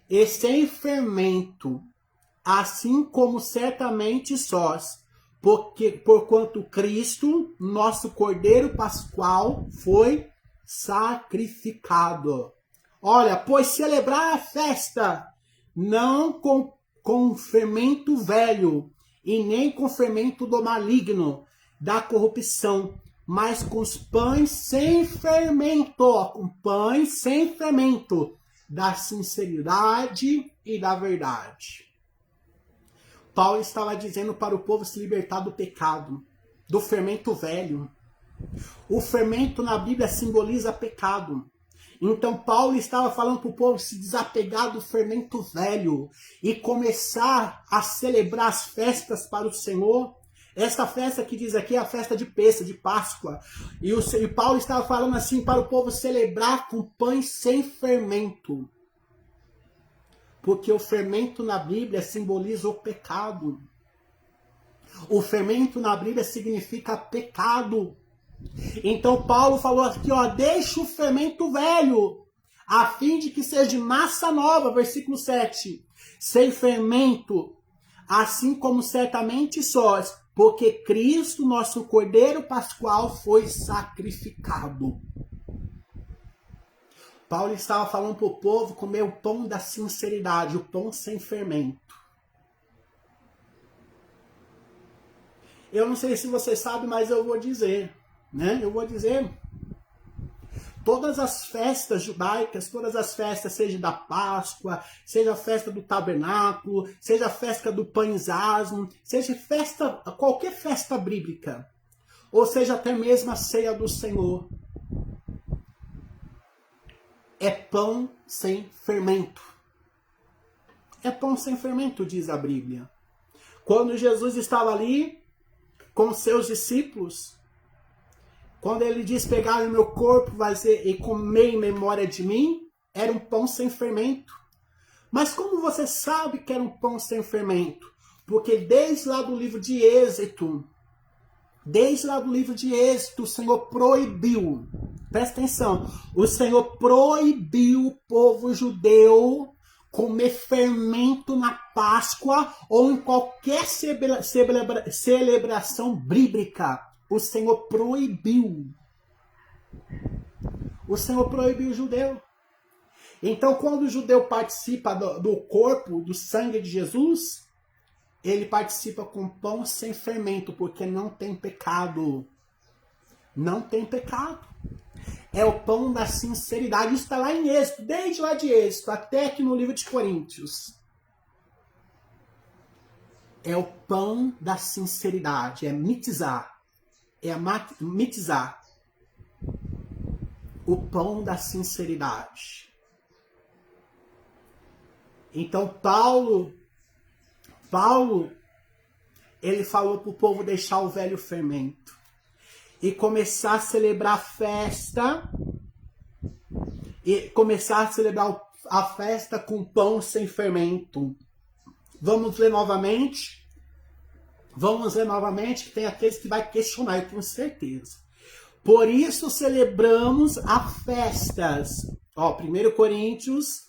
e sem fermento, assim como certamente sós, porquanto Cristo, nosso Cordeiro Pascual, foi sacrificado. Olha, pois celebrar a festa, não com fermento velho, e nem com fermento do maligno, da corrupção, mas com os pães sem fermento, com pães sem fermento, da sinceridade e da verdade. Paulo estava dizendo para o povo se libertar do pecado, do fermento velho. O fermento na Bíblia simboliza pecado. Então Paulo estava falando para o povo se desapegar do fermento velho e começar a celebrar as festas para o Senhor. Esta festa que diz aqui é a festa de Pêssego, de Páscoa. E Paulo estava falando assim para o povo celebrar com pães sem fermento. Porque o fermento na Bíblia simboliza o pecado. O fermento na Bíblia significa pecado. Então Paulo falou aqui, ó, deixa o fermento velho, a fim de que seja massa nova, versículo 7, sem fermento, assim como certamente sós, porque Cristo, nosso Cordeiro Pascual, foi sacrificado. Paulo estava falando para o povo comer o pão da sinceridade, o pão sem fermento. Eu não sei se você sabe, mas eu vou dizer. Eu vou dizer, todas as festas judaicas, todas as festas, seja da Páscoa, seja a festa do tabernáculo, seja a festa do pães asmos, seja festa, qualquer festa bíblica, ou seja até mesmo a ceia do Senhor, é pão sem fermento. É pão sem fermento, diz a Bíblia. Quando Jesus estava ali com seus discípulos, quando ele diz, pegar o meu corpo e comer em memória de mim, era um pão sem fermento. Mas como você sabe que era um pão sem fermento? Porque desde lá do livro de Êxodo, o Senhor proibiu, presta atenção, o Senhor proibiu o povo judeu comer fermento na Páscoa ou em qualquer celebração bíblica. O Senhor proibiu. O Senhor proibiu o judeu. Então, quando o judeu participa do corpo, do sangue de Jesus, ele participa com pão sem fermento, porque não tem pecado. Não tem pecado. É o pão da sinceridade. Isso está lá em Êxodo, desde lá de Êxodo, até aqui no livro de Coríntios. É o pão da sinceridade, é mitzvah. É a mitzvah. O pão da sinceridade. Então Paulo, ele falou para o povo deixar o velho fermento e começar a celebrar a festa, a festa com pão sem fermento. Vamos ler novamente, que tem aqueles que vai questionar, eu tenho certeza. Por isso celebramos as festas. 1 Coríntios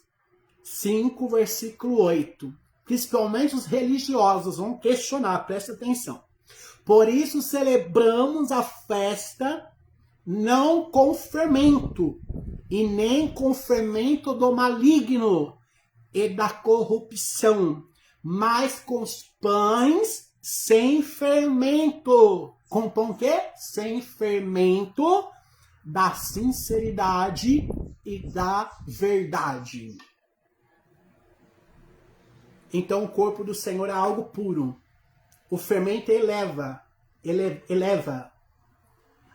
5, versículo 8. Principalmente os religiosos vão questionar, presta atenção. Por isso celebramos a festa não com fermento, e nem com fermento do maligno e da corrupção, mas com os pães sem fermento. Com pão quê? Sem fermento, da sinceridade e da verdade. Então o corpo do Senhor é algo puro. O fermento eleva,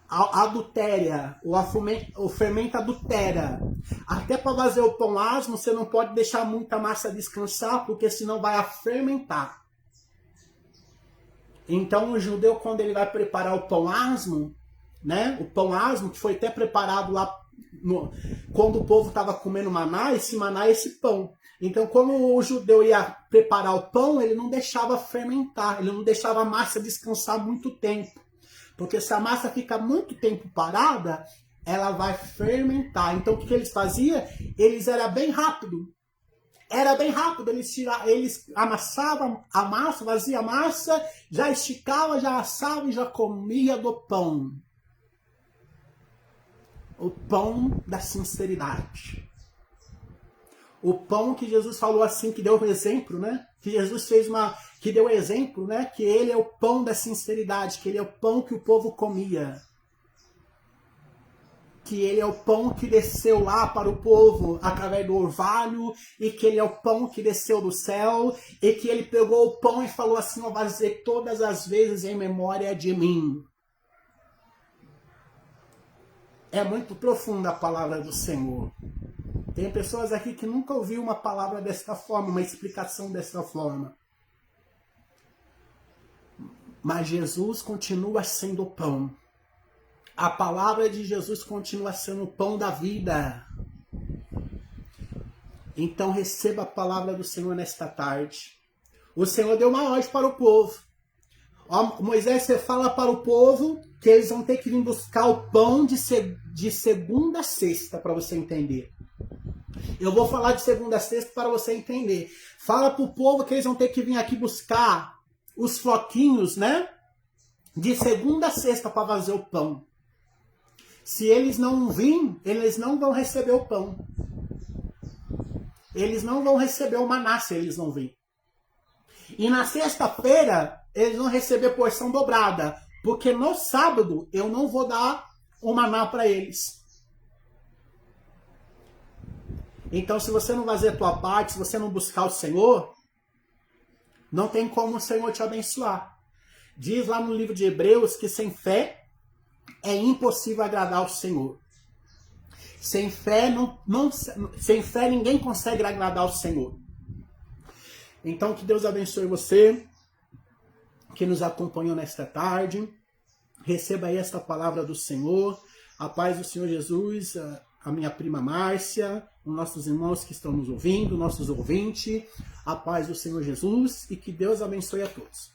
adultéria, o fermento adultera. Até para fazer o pão asmo, você não pode deixar muita massa descansar, porque senão vai fermentar. Então o judeu, quando ele vai preparar o pão asmo, né? O pão asmo que foi até preparado lá quando o povo estava comendo maná, esse maná é esse pão. Então, quando o judeu ia preparar o pão, ele não deixava fermentar, ele não deixava a massa descansar muito tempo. Porque se a massa fica muito tempo parada, ela vai fermentar. Então, o que eles faziam? Eles era bem rápido. Eles amassavam a massa, fazia a massa, já esticava, já assava e já comia do pão. O pão da sinceridade. O pão que Jesus falou assim, que deu um exemplo, né? Que Jesus que deu exemplo, né? Que ele é o pão da sinceridade, que ele é o pão que o povo comia. Que ele é o pão que desceu lá para o povo através do orvalho, e que ele é o pão que desceu do céu, e que ele pegou o pão e falou assim, ó, vai dizer todas as vezes em memória de mim. É muito profunda a palavra do Senhor. Tem pessoas aqui que nunca ouviu uma palavra desta forma, uma explicação desta forma. Mas Jesus continua sendo o pão. A palavra de Jesus continua sendo o pão da vida. Então receba a palavra do Senhor nesta tarde. O Senhor deu uma ordem para o povo. Moisés, você fala para o povo que eles vão ter que vir buscar o pão de segunda a sexta, para você entender. Eu vou falar de segunda a sexta para você entender. Fala para o povo que eles vão ter que vir aqui buscar os floquinhos, né? De segunda a sexta para fazer o pão. Se eles não virem, eles não vão receber o pão. Eles não vão receber o maná se eles não virem. E na sexta-feira, eles vão receber porção dobrada. Porque no sábado, eu não vou dar o maná para eles. Então, se você não fazer a tua parte, se você não buscar o Senhor, não tem como o Senhor te abençoar. Diz lá no livro de Hebreus que sem fé é impossível agradar o Senhor. Sem fé, sem fé ninguém consegue agradar o Senhor. Então, que Deus abençoe você, que nos acompanhou nesta tarde. Receba aí esta palavra do Senhor. A paz do Senhor Jesus, a minha prima Márcia, os nossos irmãos que estão nos ouvindo, nossos ouvintes. A paz do Senhor Jesus e que Deus abençoe a todos.